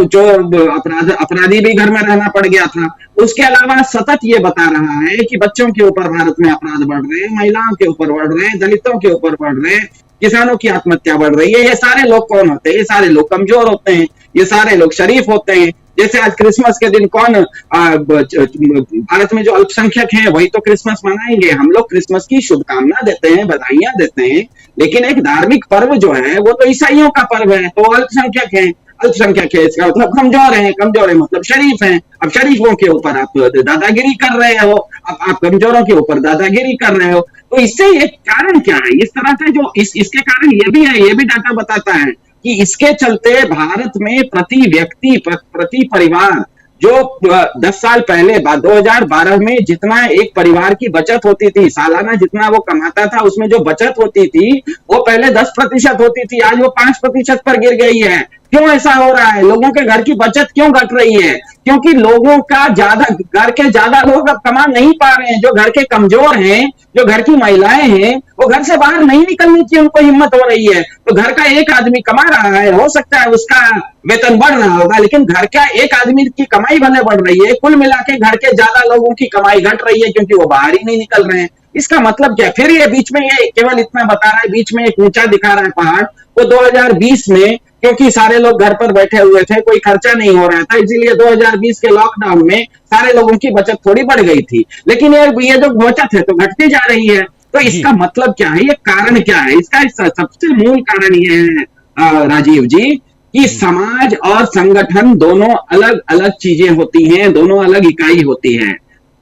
अपराधी भी घर में रहना पड़ गया था। उसके अलावा सतत ये बता रहा है कि बच्चों के ऊपर भारत में अपराध बढ़ रहे हैं, महिलाओं के ऊपर बढ़ रहे हैं, दलितों के ऊपर बढ़ रहे हैं, किसानों की आत्महत्या बढ़ रही है। ये सारे लोग कौन होते हैं? ये सारे लोग कमजोर होते हैं, ये सारे लोग शरीफ होते हैं। जैसे आज क्रिसमस के दिन कौन भारत में जो अल्पसंख्यक हैं वही तो क्रिसमस मनाएंगे। हम लोग क्रिसमस की शुभकामना देते हैं, बधाइयां देते हैं, लेकिन एक धार्मिक पर्व जो है वो तो ईसाइयों का पर्व है, तो अल्पसंख्यक है। अल्पसंख्यक है इसका मतलब कमजोर है मतलब शरीफ है। अब शरीफों के ऊपर आप दादागिरी कर रहे हो, अब आप कमजोरों के ऊपर दादागिरी कर रहे हो, तो इससे एक कारण क्या है? इस तरह का जो इसके कारण ये भी है, ये भी डाटा बताता है कि इसके चलते भारत में प्रति व्यक्ति, प्रति परिवार, जो 10 साल पहले 2012 में जितना एक परिवार की बचत होती थी, सालाना जितना वो कमाता था, उसमें जो बचत होती थी वो पहले 10% होती थी, आज वो 5% पर गिर गई है। क्यों ऐसा हो रहा है? लोगों के घर की बचत क्यों घट रही है? क्योंकि लोगों का घर के ज्यादा लोग अब कमा नहीं पा रहे हैं। जो घर के कमजोर हैं, जो घर की महिलाएं हैं, वो घर से बाहर नहीं निकलने की उनको हिम्मत हो रही है। तो घर का एक आदमी कमा रहा है, हो सकता है उसका वेतन बढ़ रहा होगा, लेकिन घर का एक आदमी की कमाई भले बढ़ रही है, कुल मिला के घर के ज्यादा लोगों की कमाई घट रही है क्योंकि वो बाहर ही नहीं निकल रहे हैं। इसका मतलब क्या? फिर ये बीच में ये केवल इतना बता रहा है, बीच में एक ऊंचा दिखा रहा है पहाड़, वो 2020 में, क्योंकि सारे लोग घर पर बैठे हुए थे, कोई खर्चा नहीं हो रहा था, इसीलिए 2020 के लॉकडाउन में सारे लोगों की बचत थोड़ी बढ़ गई थी। लेकिन ये जो बचत है तो घटती जा रही है। तो इसका मतलब क्या है, ये कारण क्या है? इसका सबसे मूल कारण ये है राजीव जी, कि समाज और संगठन दोनों अलग अलग चीजें होती हैं, दोनों अलग इकाई होती है।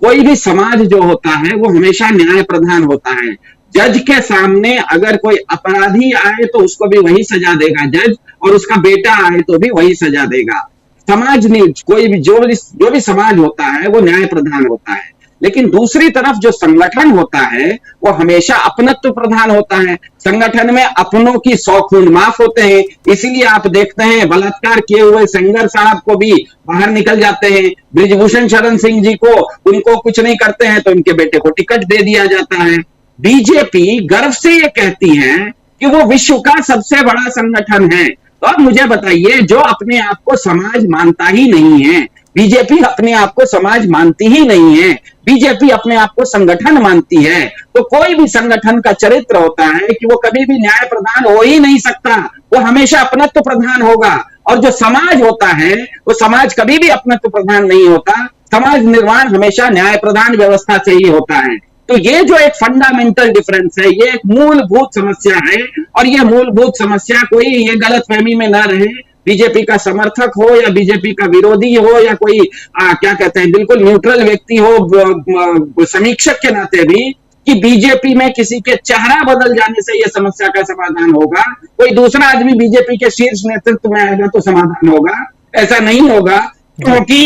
कोई भी समाज जो होता है वो हमेशा न्याय प्रधान होता है। जज के सामने अगर कोई अपराधी आए तो उसको भी वही सजा देगा जज, और उसका बेटा आए तो भी वही सजा देगा। समाज ने कोई भी जो भी समाज होता है वो न्याय प्रधान होता है। लेकिन दूसरी तरफ जो संगठन होता है वो हमेशा अपनत्व प्रधान होता है। संगठन में अपनों की 100 खून माफ होते हैं। इसीलिए आप देखते हैं बलात्कार किए हुए सेंगर साहब को भी बाहर निकल जाते हैं, ब्रिजभूषण शरण सिंह जी को, उनको कुछ नहीं करते हैं तो उनके बेटे को टिकट दे दिया जाता है। बीजेपी गर्व से ये कहती है कि वो विश्व का सबसे बड़ा संगठन है। तो अब मुझे बताइए, जो अपने आप को समाज मानता ही नहीं है, बीजेपी अपने आप को समाज मानती ही नहीं है, बीजेपी अपने आप को संगठन मानती है, तो कोई भी संगठन का चरित्र होता है कि वो कभी भी न्याय प्रधान हो ही नहीं सकता, वो हमेशा अपनत्व प्रधान होगा। और जो समाज होता है वो समाज कभी भी अपनत्व प्रधान नहीं होता। समाज निर्माण हमेशा न्याय प्रधान व्यवस्था से ही होता है। तो ये जो एक फंडामेंटल डिफरेंस है, ये एक मूलभूत समस्या है। और ये मूलभूत समस्या कोई ये गलतफहमी में ना रहे, बीजेपी का समर्थक हो या बीजेपी का विरोधी हो या कोई क्या कहते हैं बिल्कुल न्यूट्रल व्यक्ति हो, समीक्षक के नाते भी, कि बीजेपी में किसी के चेहरा बदल जाने से यह समस्या का समाधान होगा, कोई दूसरा आदमी बीजेपी के शीर्ष नेतृत्व में आएगा तो समाधान होगा, ऐसा नहीं होगा। क्योंकि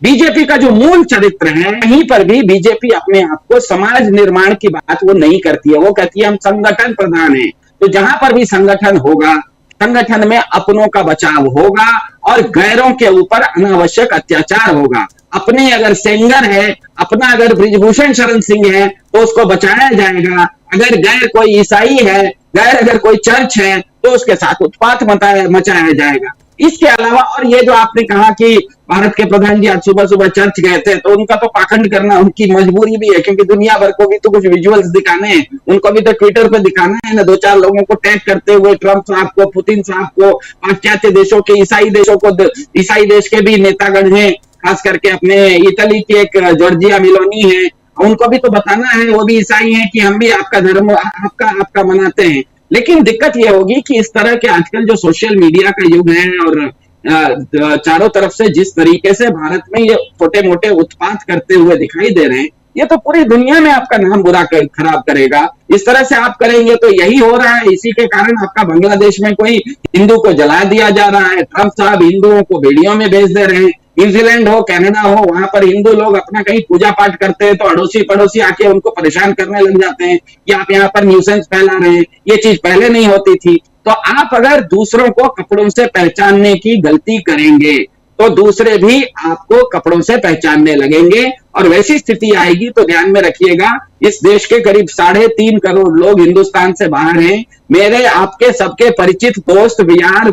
बीजेपी का जो मूल चरित्र है, कहीं पर भी बीजेपी अपने आप को समाज निर्माण की बात वो नहीं करती है, वो कहती है हम संगठन प्रधान हैं। तो जहां पर भी संगठन होगा, संगठन में अपनों का बचाव होगा और गैरों के ऊपर अनावश्यक अत्याचार होगा। अपने अगर सेंगर है, अपना अगर ब्रिजभूषण शरण सिंह है तो उसको बचाया जाएगा। अगर गैर कोई ईसाई है, गैर अगर कोई चर्च है तो उसके साथ उत्पात मचाया जाएगा। इसके अलावा, और ये जो आपने कहा कि भारत के प्रधान जी आज सुबह सुबह चर्च गए थे, तो उनका तो पाखंड करना उनकी मजबूरी भी है, क्योंकि दुनिया भर को भी तो कुछ विजुअल्स दिखाने हैं, उनको भी तो ट्विटर पे दिखाना है ना, 2-4 लोगों को टैग करते हुए, ट्रंप साहब को, पुतिन साहब को, पाश्चात्य देशों के, ईसाई देशों को, ईसाई देश के भी नेतागण हैं, खास करके अपने इटली की एक जॉर्जिया मेलोनी है, उनको भी तो बताना है, वो भी ईसाई हैं, कि हम भी आपका धर्म आपका मनाते हैं। लेकिन दिक्कत यह होगी कि इस तरह के आजकल जो सोशल मीडिया का युग है और चारों तरफ से जिस तरीके से भारत में ये छोटे मोटे उत्पात करते हुए दिखाई दे रहे हैं, ये तो पूरी दुनिया में आपका नाम खराब करेगा। इस तरह से आप करेंगे तो यही हो रहा है। इसी के कारण आपका बांग्लादेश में कोई हिंदू को जला दिया जा रहा है, ट्रंप साहब हिंदुओं को वीडियो में भेज दे रहे हैं। न्यूजीलैंड हो, कनाडा हो, वहां पर हिंदू लोग अपना कहीं पूजा पाठ करते हैं तो अड़ोसी पड़ोसी आके उनको परेशान करने लग जाते हैं कि आप यहाँ पर न्यूसेंस फैला रहे हैं। ये चीज पहले नहीं होती थी। तो आप अगर दूसरों को कपड़ों से पहचानने की गलती करेंगे तो दूसरे भी आपको कपड़ों से पहचानने लगेंगे, और वैसी स्थिति आएगी तो ध्यान में रखिएगा, इस देश के करीब 3.5 करोड़ लोग हिंदुस्तान से बाहर हैं। मेरे आपके सबके परिचित दोस्त, यार,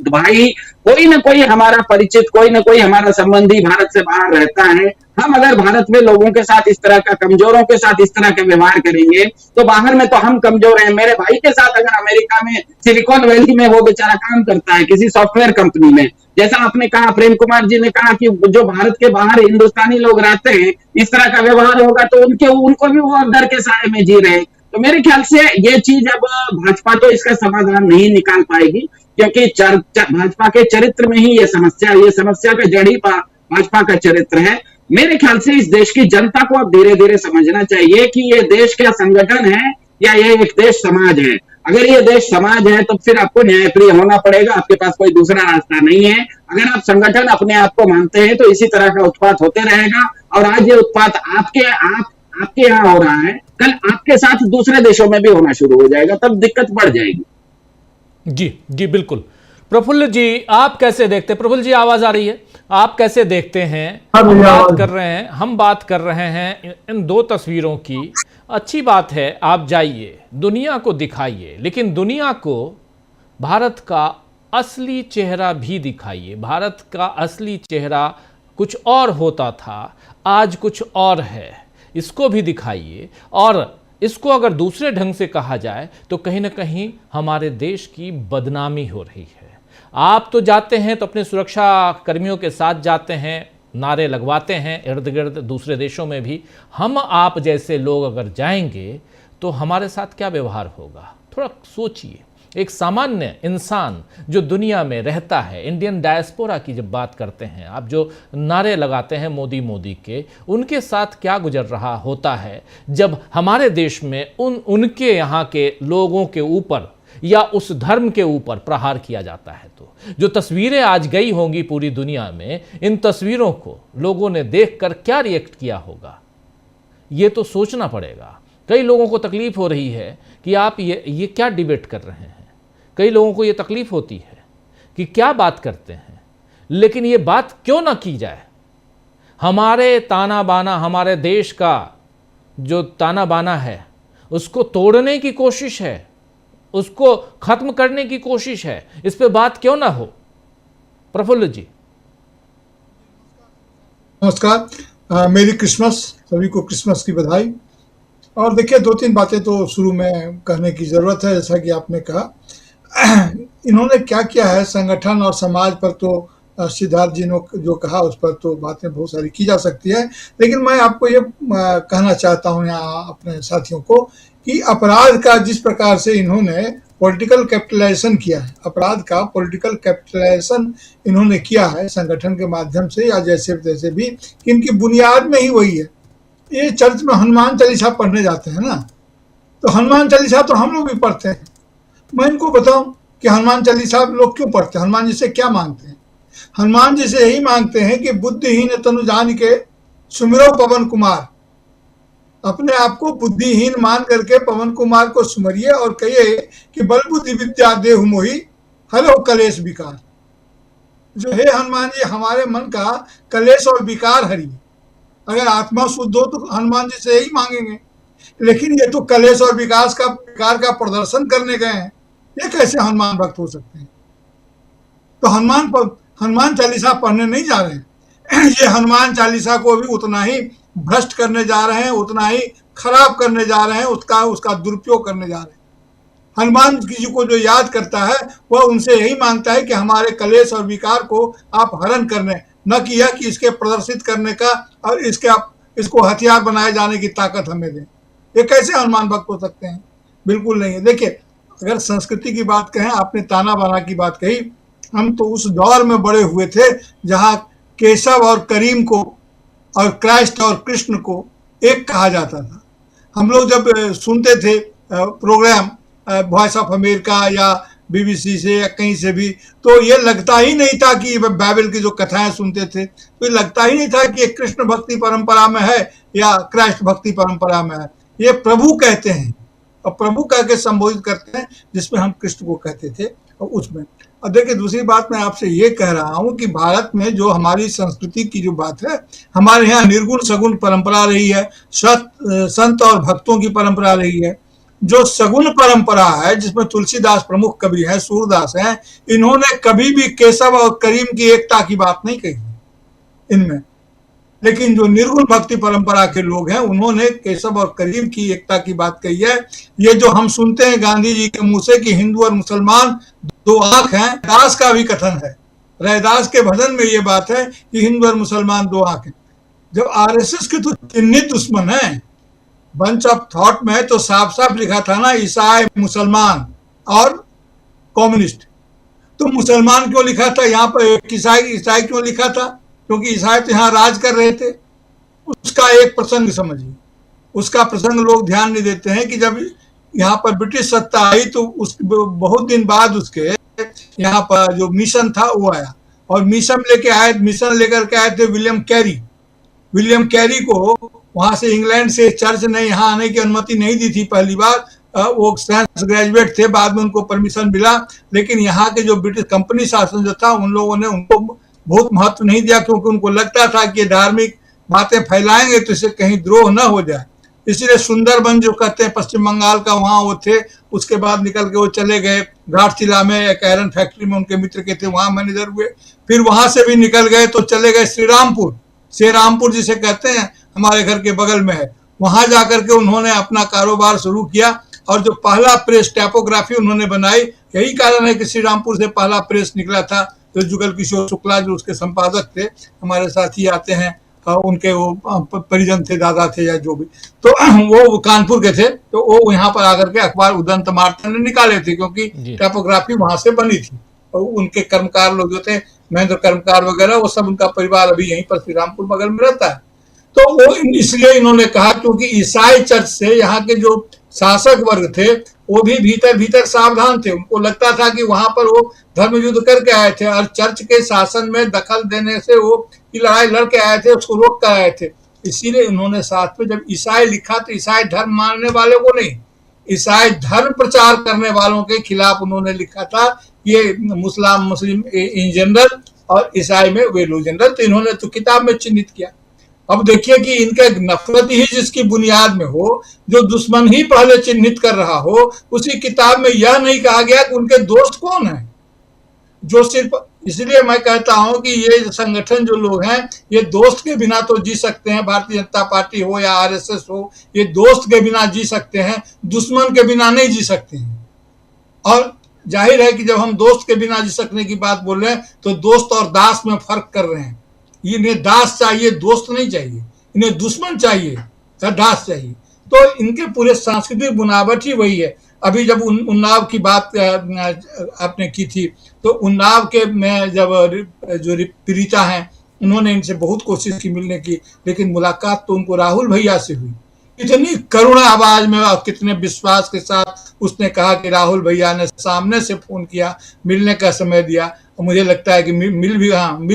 भाई, कोई ना कोई हमारा परिचित, कोई ना कोई हमारा संबंधी भारत से बाहर रहता है। हम अगर भारत में लोगों के साथ इस तरह का, कमजोरों के साथ इस तरह का व्यवहार करेंगे तो बाहर में तो हम कमजोर हैं। मेरे भाई के साथ अगर अमेरिका में सिलिकॉन वैली में वो बेचारा काम करता है किसी सॉफ्टवेयर कंपनी में, जैसा आपने कहा, प्रेम कुमार जी ने कहा कि जो भारत के बाहर हिंदुस्तानी लोग रहते हैं, इस तरह का व्यवहार होगा तो उनको भी वो डर के साए में जी रहे। तो मेरे ख्याल से ये चीज अब भाजपा तो इसका समाधान नहीं निकाल पाएगी, क्योंकि भाजपा के चरित्र में ही ये समस्या का जड़ ही भाजपा का चरित्र है। मेरे ख्याल से इस देश की जनता को अब धीरे धीरे समझना चाहिए कि ये देश क्या संगठन है या ये एक देश समाज है। अगर ये देश समाज है तो फिर आपको न्यायप्रिय होना पड़ेगा, आपके पास कोई दूसरा रास्ता नहीं है। अगर आप संगठन अपने आप को मानते हैं तो इसी तरह का उत्पात होते रहेगा, और आज ये उत्पात आपके यहाँ हो रहा है, कल आपके साथ दूसरे देशों में भी होना शुरू हो जाएगा, तब दिक्कत बढ़ जाएगी। जी जी, बिल्कुल। प्रफुल्ल जी, आप कैसे देखते हैं? प्रफुल्ल जी, आवाज आ रही है? आप कैसे देखते हैं? हम बात कर रहे हैं इन 2 तस्वीरों की। अच्छी बात है, आप जाइए, दुनिया को दिखाइए, लेकिन दुनिया को भारत का असली चेहरा भी दिखाइए। भारत का असली चेहरा कुछ और होता था, आज कुछ और है, इसको भी दिखाइए। और इसको अगर दूसरे ढंग से कहा जाए तो कहीं ना कहीं हमारे देश की बदनामी हो रही है। आप तो जाते हैं तो अपने सुरक्षा कर्मियों के साथ जाते हैं, नारे लगवाते हैं इर्द गिर्द, दूसरे देशों में भी। हम आप जैसे लोग अगर जाएंगे तो हमारे साथ क्या व्यवहार होगा? थोड़ा सोचिए। एक सामान्य इंसान जो दुनिया में रहता है, इंडियन डायस्पोरा की जब बात करते हैं आप, जो नारे लगाते हैं मोदी मोदी के, उनके साथ क्या गुजर रहा होता है जब हमारे देश में उनके यहाँ के लोगों के ऊपर या उस धर्म के ऊपर प्रहार किया जाता है। तो जो तस्वीरें आज गई होंगी पूरी दुनिया में, इन तस्वीरों को लोगों ने देखकर क्या रिएक्ट किया होगा, ये तो सोचना पड़ेगा। कई लोगों को तकलीफ हो रही है कि आप ये क्या डिबेट कर रहे हैं। कई लोगों को ये तकलीफ होती है कि क्या बात करते हैं, लेकिन ये बात क्यों ना की जाए। हमारे ताना बाना, हमारे देश का जो ताना बाना है उसको तोड़ने की कोशिश है, उसको खत्म करने की कोशिश है, इस पे बात क्यों ना हो? प्रफुल्ल जी नमस्कार। मेरी क्रिसमस, सभी को क्रिसमस की बधाई। और देखिए, 2-3 बातें तो शुरू में कहने की जरूरत है। जैसा कि आपने कहा, इन्होंने क्या किया है संगठन और समाज पर, तो सिद्धार्थ जी ने जो कहा उस पर तो बातें बहुत सारी की जा सकती है, लेकिन मैं आपको ये कहना चाहता हूँ यहाँ अपने साथियों को कि अपराध का जिस प्रकार से इन्होंने पॉलिटिकल कैपिटलाइजेशन किया है, अपराध का पॉलिटिकल कैपिटलाइजेशन इन्होंने किया है संगठन के माध्यम से या जैसे तैसे भी, इनकी बुनियाद में ही वही है। ये चर्च में हनुमान चालीसा पढ़ने जाते हैं ना, तो हनुमान चालीसा तो हम लोग भी पढ़ते हैं। मैं इनको बताऊं कि हनुमान चालीसा लोग क्यों पढ़ते हैं, हनुमान जी से क्या मांगते हैं? हनुमान जी से यही मांगते हैं कि बुद्धिहीन तनु जान के सुमिरो पवन कुमार। अपने आप को बुद्धिहीन मान करके पवन कुमार को सुमरिए और कहिए कि बल बुद्धि विद्या देहु मोहि हरो कलेश विकार। जो हे हनुमान जी, हमारे मन का कलेश और विकार हरिए। अगर आत्मा शुद्ध हो तो हनुमान जी से यही मांगेंगे, लेकिन ये तो कलेश और विकास का विकार का प्रदर्शन करने गए हैं। ये कैसे हनुमान भक्त हो सकते हैं? तो हनुमान चालीसा पढ़ने नहीं जा रहे हैं। ये हनुमान चालीसा को भी उतना ही भ्रष्ट करने जा रहे हैं, उतना ही खराब करने जा रहे हैं, उसका दुरुपयोग करने जा रहे हैं। हनुमान जी को जो याद करता है वह उनसे यही मांगता है कि हमारे कलेश और विकार को आप हरण करने, न कि यह कि इसके प्रदर्शित करने का और इसको हथियार बनाए जाने की ताकत हमें दें। ये कैसे हनुमान भक्त हो सकते हैं? बिल्कुल नहीं है। देखिए, अगर संस्कृति की बात कहें, आपने ताना बाना की बात कही, हम तो उस दौर में बड़े हुए थे जहां केशव और करीम को और क्राइस्ट और कृष्ण को एक कहा जाता था। हम लोग जब सुनते थे प्रोग्राम वॉइस ऑफ अमेरिका या बीबीसी से या कहीं से भी, तो ये लगता ही नहीं था कि बाइबल की जो कथाएं सुनते थे तो ये लगता ही नहीं था कि ये कृष्ण भक्ति परंपरा में है या क्राइस्ट भक्ति परंपरा में है। ये प्रभु कहते हैं और प्रभु कह के संबोधित करते हैं, जिसमें हम कृष्ण को कहते थे और उसमें। और देखिए, दूसरी बात मैं आपसे ये कह रहा हूँ कि भारत में जो हमारी संस्कृति की जो बात है, हमारे यहाँ निर्गुण सगुण परंपरा रही है, संत और भक्तों की परंपरा रही है। जो सगुण परंपरा है, जिसमें तुलसीदास प्रमुख कवि हैं, सूरदास हैं, इन्होंने कभी भी केशव और करीम की एकता की बात नहीं कही इनमें। लेकिन जो निर्गुण भक्ति परंपरा के लोग हैं, उन्होंने केशव और करीम की एकता की बात कही है। ये जो हम सुनते हैं गांधी जी के मुंह से कि हिंदू और मुसलमान दो आंख हैं, दास का भी कथन है, रैदास के भजन में ये बात है कि हिंदू और मुसलमान दो आंख हैं। जब आरएसएस के तो चिन्हित दुश्मन है, बंच ऑफ थॉट में तो साफ साफ लिखा था ना, ईसाई, मुसलमान और कम्युनिस्ट। तो मुसलमान क्यों लिखा था यहाँ पर? ईसाई क्यों लिखा था? क्योंकि ईसाई तो यहाँ राज कर रहे थे। उसका एक प्रसंग समझिए, उसका प्रसंग लोग ध्यान नहीं देते हैं कि जब यहाँ पर ब्रिटिश सत्ता आई तो उस बहुत दिन बाद उसके यहाँ पर जो मिशन था वो आया, और मिशन लेकर के आए थे विलियम कैरी को वहां से इंग्लैंड से चर्च ने यहाँ आने की अनुमति नहीं दी थी पहली बार। वो साइंस ग्रेजुएट थे, बाद में उनको परमिशन मिला, लेकिन यहाँ के जो ब्रिटिश कंपनी शासन जो था उन लोगों ने उनको बहुत महत्व नहीं दिया, क्योंकि उनको लगता था कि धार्मिक बातें फैलाएंगे तो इससे कहीं द्रोह न हो जाए। इसीलिए सुंदरबन जो कहते हैं पश्चिम बंगाल का, वहाँ वो थे। उसके बाद निकल के वो चले गए घाटशिला में, एक आयरन फैक्ट्री में उनके मित्र के थे, वहाँ मैनेजर हुए। फिर वहां से भी निकल गए तो चले गए श्रीरामपुर जिसे कहते हैं हमारे घर के बगल में है, वहां जाकर के उन्होंने अपना कारोबार शुरू किया और जो पहला प्रेस टाइपोग्राफी उन्होंने बनाई, यही कारण है कि श्री रामपुर से पहला प्रेस निकला था। तो जुगल किशोर शुक्ला जो उसके संपादक थे, हमारे साथी आते हैं, उनके वो परिजन थे, दादा थे या जो भी, तो वो कानपुर के थे, तो वो यहाँ पर आकर के अखबार उदंत मार्ता ने निकाले थे, क्योंकि टाइपोग्राफी वहां से बनी थी। और उनके कर्मकार लोग जो थे, महेंद्र कर्मकार वगैरह, वो सब उनका परिवार अभी यहीं पर श्री रामपुर बगल में रहता है। तो वो इसलिए इन्होंने कहा क्योंकि ईसाई चर्च से यहाँ के जो शासक वर्ग थे वो भी भीतर भीतर सावधान थे। उनको लगता था कि वहां पर वो धर्म युद्ध करके आए थे और चर्च के शासन में दखल देने से वो लड़ाई लड़के आए थे, उसको रोक कर आए थे। इसीलिए इन्होंने साथ में जब ईसाई लिखा तो ईसाई धर्म मानने वाले को नहीं, ईसाई धर्म प्रचार करने वालों के खिलाफ उन्होंने लिखा था। ये मुस्लिम इन जनरल और ईसाई में वे लोग जनरल, तो इन्होंने तो किताब में चिन्हित किया। अब देखिए कि इनका नफरत ही जिसकी बुनियाद में हो, जो दुश्मन ही पहले चिन्हित कर रहा हो, उसी किताब में यह नहीं कहा गया कि उनके दोस्त कौन है। जो सिर्फ इसलिए मैं कहता हूं कि ये संगठन जो लोग हैं, ये दोस्त के बिना तो जी सकते हैं, भारतीय जनता पार्टी हो या आरएसएस हो, ये दोस्त के बिना जी सकते हैं, दुश्मन के बिना नहीं जी सकते हैं। और जाहिर है कि जब हम दोस्त के बिना जी सकने की बात बोल रहे हैं तो दोस्त और दास में फर्क कर रहे हैं। इन्हें दास चाहिए, दोस्त नहीं चाहिए, इन्हें दुश्मन चाहिए या दास चाहिए। तो इनके पूरे सांस्कृतिक बुनावट ही वही है। अभी जब उन्नाव की बात आपने की थी, तो उन्नाव के में जब जो पीड़िता हैं, उन्होंने इनसे बहुत कोशिश की मिलने की, लेकिन मुलाकात तो उनको राहुल भैया से हुई। इतनी करुणा आवाज में और कितने विश्वास के साथ उसने कहा कि राहुल भैया ने सामने से फोन किया, मिलने का समय दिया, और मुझे लगता है कि मिल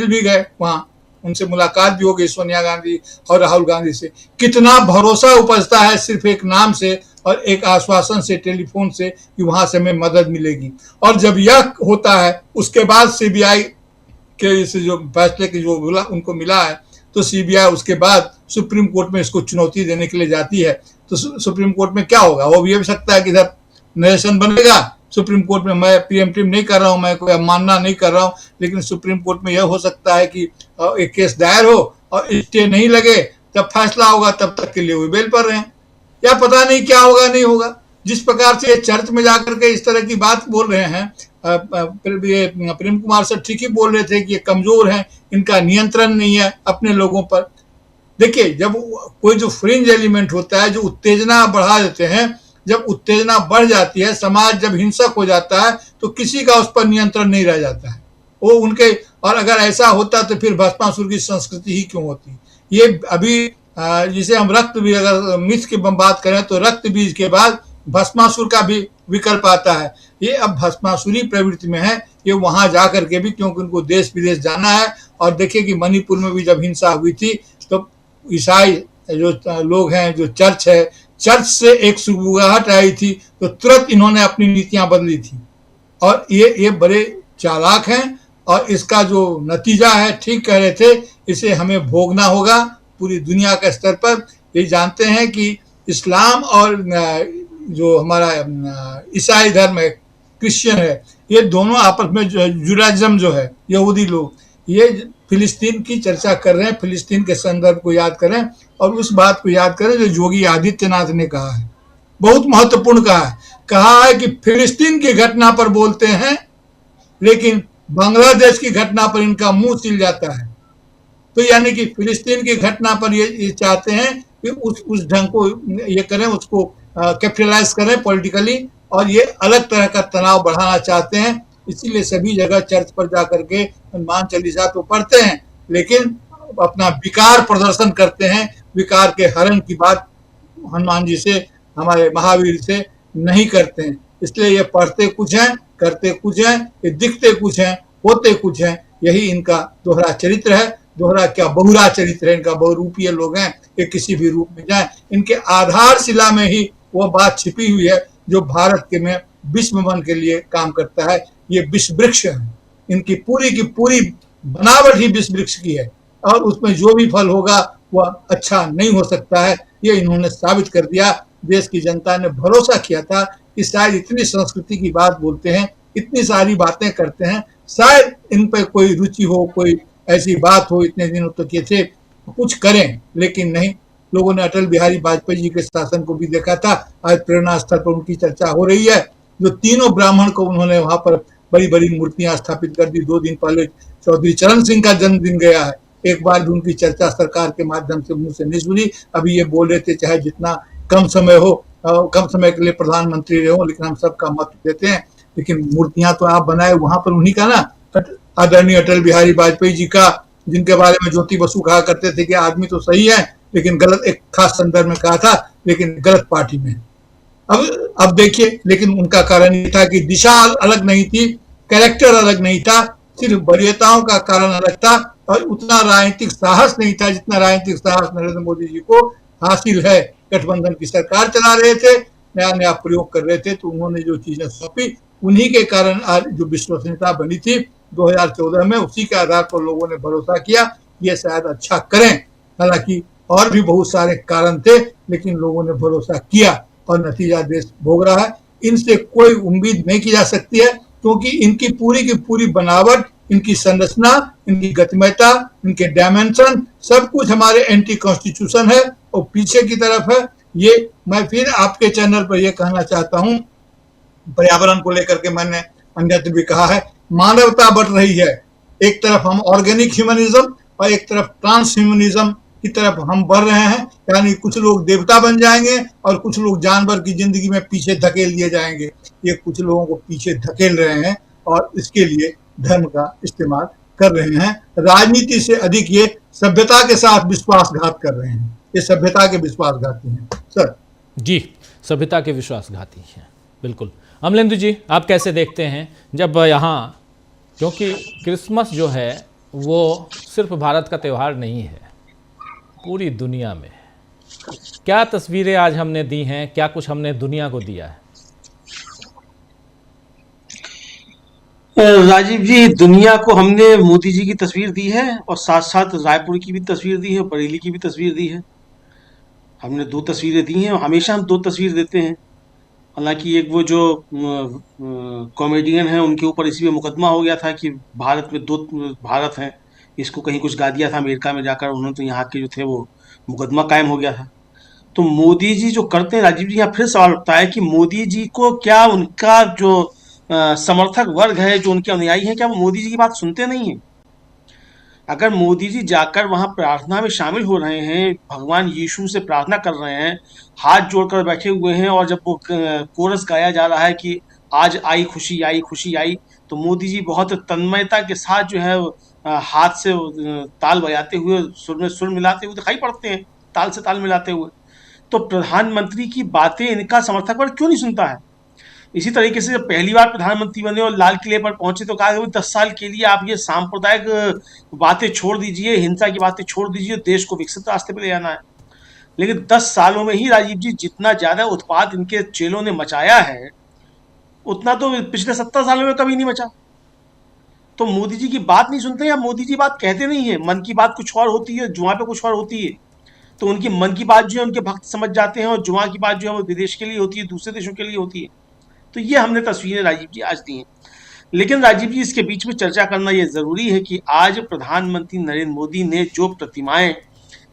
भी गए, वहां उनसे मुलाकात भी हो गई सोनिया गांधी और राहुल गांधी से। कितना भरोसा उपजता है सिर्फ एक नाम से और एक आश्वासन से, टेलीफोन से, कि वहां से हमें मदद मिलेगी। और जब यह होता है, उसके बाद सीबीआई के इस जो फैसले की जो उनको मिला है, तो सीबीआई उसके बाद सुप्रीम कोर्ट में इसको चुनौती देने के लिए जाती है। तो सुप्रीम कोर्ट में क्या होगा, वो भी ये भी सकता है कि इधर नरेशन बनेगा सुप्रीम कोर्ट में। मैं प्रीएम्प्टिव नहीं कर रहा हूं, मैं कोई अवमानना नहीं कर रहा हूं, लेकिन सुप्रीम कोर्ट में यह हो सकता है कि एक केस दायर हो और स्टे नहीं लगे, जब फैसला होगा तब तक के लिए वो बेल पर रहे, या पता नहीं क्या होगा नहीं होगा। जिस प्रकार से चर्च में जाकर के इस तरह की बात बोल रहे हैं, प्रेम कुमार सर ठीक ही बोल रहे थे कि ये कमजोर हैं, इनका नियंत्रण नहीं है अपने लोगों पर। देखिए, जब कोई जो फ्रिंज एलिमेंट होता है, जो उत्तेजना बढ़ा देते हैं, जब उत्तेजना बढ़ जाती है, समाज जब हिंसक हो जाता है, तो किसी का उस पर नियंत्रण नहीं रह जाता है, वो उनके। और अगर ऐसा होता तो फिर भस्मासुर की संस्कृति ही क्यों होती। ये अभी जिसे हम रक्त बीज, अगर मिथ की बात करें तो रक्त बीज के बाद भस्मासुर का भी विकल्प आता है। ये अब भस्मासुरी प्रवृत्ति में है, ये वहां जाकर के भी, क्योंकि उनको देश विदेश जाना है। और देखिए कि मणिपुर में भी जब हिंसा हुई थी, तो ईसाई जो लोग हैं, जो चर्च है, चर्च से एक सुगबुगाहट आई थी, तो तुरंत इन्होंने अपनी नीतियां बदली थी। और ये बड़े चालाक हैं, और इसका जो नतीजा है, ठीक कह रहे थे, इसे हमें भोगना होगा पूरी दुनिया के स्तर पर। ये जानते हैं कि इस्लाम और जो हमारा ईसाई धर्म है, क्रिश्चियन है, ये दोनों आपस में जुडाइज्म जो है, यहूदी लोग, ये फिलिस्तीन की चर्चा कर रहे हैं। फिलिस्तीन के संदर्भ को याद करें और उस बात को याद करें जो योगी आदित्यनाथ ने कहा है, बहुत महत्वपूर्ण कहा है कि फिलिस्तीन की घटना पर बोलते हैं, लेकिन बांग्लादेश की घटना पर इनका मुंह सिल जाता है। तो यानी कि फिलिस्तीन की घटना पर ये चाहते हैं कि उस ढंग को ये करें, उसको कैपिटलाइज करें पॉलिटिकली, और ये अलग तरह का तनाव बढ़ाना चाहते हैं। इसीलिए सभी जगह चर्च पर जाकर के हनुमान चालीसा तो पढ़ते हैं, लेकिन अपना विकार प्रदर्शन करते हैं। विकार के हरण की बात हनुमान जी से, हमारे महावीर से नहीं करते हैं। इसलिए ये पढ़ते कुछ हैं, करते कुछ हैं, ये दिखते कुछ हैं, होते कुछ हैं। यही इनका दोहरा चरित्र है। दोहरा क्या, बहुरा चरित्र है इनका। बहुरूपीय लोग हैं, ये किसी भी रूप में जाए, इनके आधारशिला में ही वो बात छिपी हुई है जो भारत के में विश्व मन के लिए काम करता है। ये विश्व वृक्ष है, इनकी पूरी की पूरी बनावट ही विश्व वृक्ष की है, और उसमें जो भी फल होगा वह अच्छा नहीं हो सकता है। ये इन्होंने साबित कर दिया। देश की जनता ने भरोसा किया था कि शायद इतनी संस्कृति की बात बोलते हैं, इतनी सारी बातें करते हैं, शायद इन पर कोई रुचि हो, कोई ऐसी बात हो, इतने दिनों तक ये थे कुछ करें, लेकिन नहीं। लोगों ने अटल बिहारी वाजपेयी जी के शासन को भी देखा था। आज प्रेरणा स्थल पर उनकी चर्चा हो रही है। जो तीनों ब्राह्मण को उन्होंने वहां पर बड़ी बड़ी मूर्तियां स्थापित कर दी। 2 दिन पहले चौधरी चरण सिंह का जन्मदिन गया है, एक बार भी उनकी चर्चा सरकार के माध्यम से मुंह से नहीं सुनी। अभी ये बोल रहे थे चाहे जितना कम समय हो, कम समय के लिए प्रधानमंत्री रहे हो, लेकिन हम सबका मत देते हैं। लेकिन मूर्तियां तो आप बनाए वहां पर उन्हीं का ना, आदरणीय अटल बिहारी वाजपेयी जी का, जिनके बारे में ज्योति बसु कहा करते थे कि आदमी तो सही है लेकिन गलत, एक खास संदर्भ में कहा था, लेकिन गलत पार्टी में। अब देखिए, लेकिन उनका कारण ये था कि दिशा अलग नहीं थी, कैरेक्टर अलग नहीं था, सिर्फ वरीयताओं का कारण अलग था और उतना राजनीतिक साहस नहीं था जितना राजनीतिक साहस नरेंद्र मोदी जी को हासिल है। गठबंधन की सरकार चला रहे थे, नया नया प्रयोग कर रहे थे, तो उन्होंने जो चीजें सौंपी उन्हीं के कारण आज जो विश्वसनीयता बनी थी 2014 में, उसी के आधार पर लोगों ने भरोसा किया ये शायद अच्छा करें। हालांकि और भी बहुत सारे कारण थे, लेकिन लोगों ने भरोसा किया और नतीजा देश भोग रहा है। इनसे कोई उम्मीद नहीं की जा सकती है, क्योंकि इनकी पूरी की पूरी बनावट, इनकी संरचना, इनकी गतिमयता, इनके डायमेंशन, सब कुछ हमारे एंटी कॉन्स्टिट्यूशन है और पीछे की तरफ है। ये मैं फिर आपके चैनल पर यह कहना चाहता हूं, पर्यावरण को लेकर के मैंने अन्यत्र भी कहा है, मानवता बढ़ रही है। एक तरफ हम ऑर्गेनिक ह्यूमनिज्म और एक तरफ ट्रांस ह्यूमनिज्म की तरफ हम बढ़ रहे हैं, यानी कुछ लोग देवता बन जाएंगे और कुछ लोग जानवर की जिंदगी में पीछे धकेल दिए जाएंगे। ये कुछ लोगों को पीछे धकेल रहे हैं और इसके लिए धर्म का इस्तेमाल कर रहे हैं। राजनीति से अधिक ये सभ्यता के साथ विश्वासघात कर रहे हैं। ये सभ्यता के विश्वासघाती हैं सर। जी, सभ्यता के विश्वासघाती हैं, बिल्कुल। अमलेंदु जी, आप कैसे देखते हैं जब यहाँ, क्योंकि क्रिसमस जो है वो सिर्फ भारत का त्यौहार नहीं है, पूरी दुनिया में क्या तस्वीरें आज हमने दी हैं, क्या कुछ हमने दुनिया को दिया है? राजीव जी, दुनिया को हमने मोदी जी की तस्वीर दी है और साथ साथ रायपुर की भी तस्वीर दी है, बरेली की भी तस्वीर दी है। हमने 2 तस्वीरें दी हैं और हमेशा हम 2 तस्वीर देते हैं। हालांकि एक वो जो कॉमेडियन हैं उनके ऊपर इसी में मुकदमा हो गया था कि भारत में 2 भारत हैं, इसको कहीं कुछ गा दिया था अमेरिका में जाकर उन्होंने, तो यहाँ के जो थे वो मुकदमा कायम हो गया था। तो मोदी जी जो करते हैं, राजीव जी, यहाँ फिर सवाल उठता है कि मोदी जी को क्या उनका जो समर्थक वर्ग है, जो उनके अनुयायी हैं, क्या वो मोदी जी की बात सुनते नहीं हैं? अगर मोदी जी जाकर वहां प्रार्थना में शामिल हो रहे हैं, भगवान यीशु से प्रार्थना कर रहे हैं, हाथ जोड़कर बैठे हुए हैं, और जब वो कोरस गाया जा रहा है कि आज आई खुशी आई खुशी आई, तो मोदी जी बहुत तन्मयता के साथ जो है हाथ से ताल बजाते हुए, सुर में सुर मिलाते हुए दिखाई पड़ते हैं, ताल से ताल मिलाते हुए। तो प्रधानमंत्री की बातें इनका समर्थक वर्ग क्यों नहीं सुनता है? इसी तरीके से जब पहली बार प्रधानमंत्री बने और लाल किले पर पहुंचे तो कहा कि 10 साल के लिए आप ये सांप्रदायिक बातें छोड़ दीजिए, हिंसा की बातें छोड़ दीजिए, देश को विकसित रास्ते पे ले जाना है। लेकिन 10 सालों में ही राजीव जी जितना ज्यादा उत्पाद इनके चेलों ने मचाया है, उतना तो पिछले 70 सालों में कभी नहीं मचा। तो मोदी जी की बात नहीं सुनते, या मोदी जी बात कहते नहीं है। मन की बात कुछ और होती है, जुआ पे कुछ और होती है। तो उनकी मन की बात जो है उनके भक्त समझ जाते हैं, और जुआ की बात जो है वो विदेश के लिए होती है, दूसरे देशों के लिए होती है। तो ये हमने तस्वीरें राजीव जी आज दी हैं। लेकिन राजीव जी, इसके बीच में चर्चा करना ये जरूरी है कि आज प्रधानमंत्री नरेंद्र मोदी ने जो प्रतिमाएं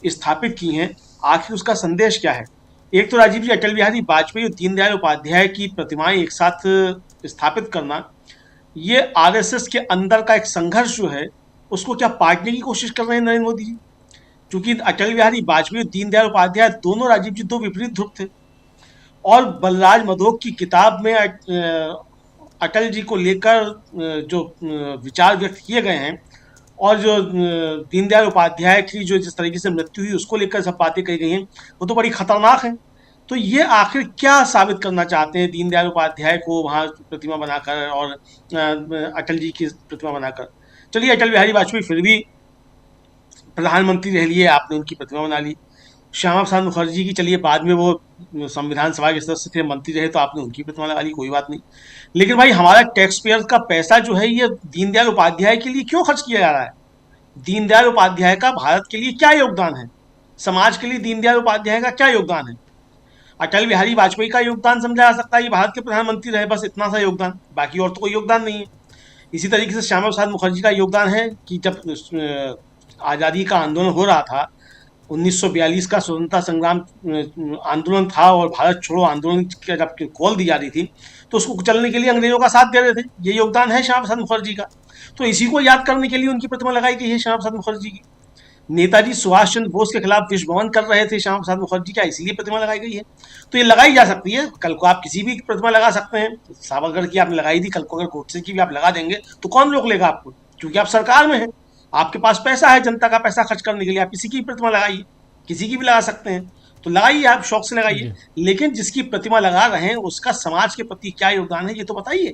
स्थापित की हैं, आखिर उसका संदेश क्या है? एक तो राजीव जी, अटल बिहारी वाजपेयी और दीनदयाल उपाध्याय की प्रतिमाएं एक साथ स्थापित करना, ये आरएसएस के अंदर का एक संघर्ष जो है उसको क्या पाटने की कोशिश कर रहे हैं नरेंद्र मोदी जी? क्योंकि अटल बिहारी वाजपेयी और दीनदयाल उपाध्याय दोनों राजीव जी 2 विपरीत ध्रुव थे। और बलराज मधोक की किताब में अटल जी को लेकर जो विचार व्यक्त किए गए हैं, और जो दीनदयाल उपाध्याय की जो जिस तरीके से मृत्यु हुई उसको लेकर सब बातें कही गई हैं, वो तो बड़ी खतरनाक है। तो ये आखिर क्या साबित करना चाहते हैं दीनदयाल उपाध्याय को वहाँ प्रतिमा बनाकर और अटल जी की प्रतिमा बनाकर? चलिए, अटल बिहारी वाजपेयी फिर भी प्रधानमंत्री रह लिए, आपने उनकी प्रतिमा बना ली। श्यामा प्रसाद मुखर्जी की, चलिए बाद में वो संविधान सभा के सदस्य थे, मंत्री रहे, तो आपने उनकी प्रतिमा लगा ली, कोई बात नहीं। लेकिन भाई, हमारा टैक्स पेयर का पैसा जो है ये दीनदयाल उपाध्याय के लिए क्यों खर्च किया जा रहा है? दीनदयाल उपाध्याय का भारत के लिए क्या योगदान है? समाज के लिए दीनदयाल उपाध्याय का क्या योगदान है? अटल बिहारी वाजपेयी का योगदान समझा जा सकता है, ये भारत के प्रधानमंत्री रहे, बस इतना सा योगदान, बाकी और तो कोई योगदान नहीं है। इसी तरीके से श्यामा प्रसाद मुखर्जी का योगदान है कि जब आज़ादी का आंदोलन हो रहा था, 1942 का स्वतंत्रता संग्राम आंदोलन था और भारत छोड़ो आंदोलन की जब कॉल दी जा रही थी तो उसको चलने के लिए अंग्रेजों का साथ दे रहे थे। ये योगदान है श्यामा प्रसाद मुखर्जी का। तो इसी को याद करने के लिए उनकी प्रतिमा लगाई गई है श्यामा प्रसाद मुखर्जी की। नेताजी सुभाष चंद्र बोस के खिलाफ विश्व भवन कर रहे थे श्यामा प्रसाद मुखर्जी का, इसीलिए प्रतिमा लगाई गई है। तो ये लगाई जा सकती है, कल को आप किसी भी प्रतिमा लगा सकते हैं। सावरकर की आपने लगाई थी, कल को अगर गोडसे की भी आप लगा देंगे तो कौन रोक लेगा आपको, क्योंकि आप सरकार में हैं, आपके पास पैसा है, जनता का पैसा खर्च करने के लिए आप किसी की भी प्रतिमा लगाइए, किसी की भी लगा सकते हैं। तो लगाइए, आप शौक से लगाइए, लेकिन जिसकी प्रतिमा लगा रहे हैं उसका समाज के प्रति क्या योगदान है ये तो बताइए।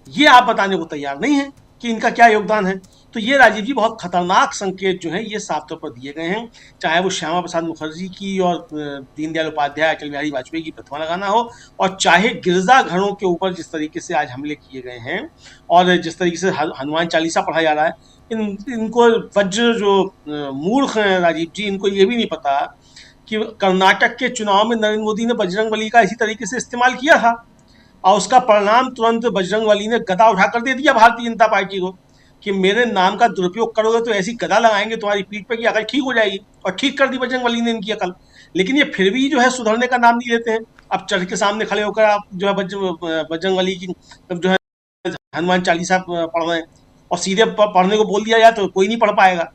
ये आप बताने को तैयार नहीं है कि इनका क्या योगदान है। तो ये राजीव जी बहुत खतरनाक संकेत जो है ये साफ तौर पर दिए गए हैं, चाहे वो श्यामा प्रसाद मुखर्जी की और दीनदयाल उपाध्याय, अटल बिहारी वाजपेयी की प्रतिमा लगाना हो, और चाहे गिरजाघरों के ऊपर जिस तरीके से आज हमले किए गए हैं और जिस तरीके से हनुमान चालीसा पढ़ा जा रहा है, इनको वज्र जो मूर्ख हैं राजीव जी, इनको ये भी नहीं पता कि कर्नाटक के चुनाव में नरेंद्र मोदी ने बजरंगबली का इसी तरीके से इस्तेमाल किया था और उसका परिणाम तुरंत बजरंगबली ने गदा उठाकर दे दिया भारतीय जनता पार्टी को कि मेरे नाम का दुरुपयोग करोगे तो ऐसी गदा लगाएंगे तुम्हारी पीठ पे कि अकल ठीक हो जाएगी। और ठीक कर दी बजरंगबली ने इनकी अकल। लेकिन ये फिर भी जो है सुधरने का नाम नहीं लेते हैं। अब चढ़ के सामने खड़े होकर आप जो है बजरंगबली की जो है हनुमान चालीसा पढ़ रहे हैं और सीधे पढ़ने को बोल दिया जाए तो कोई नहीं पढ़ पाएगा।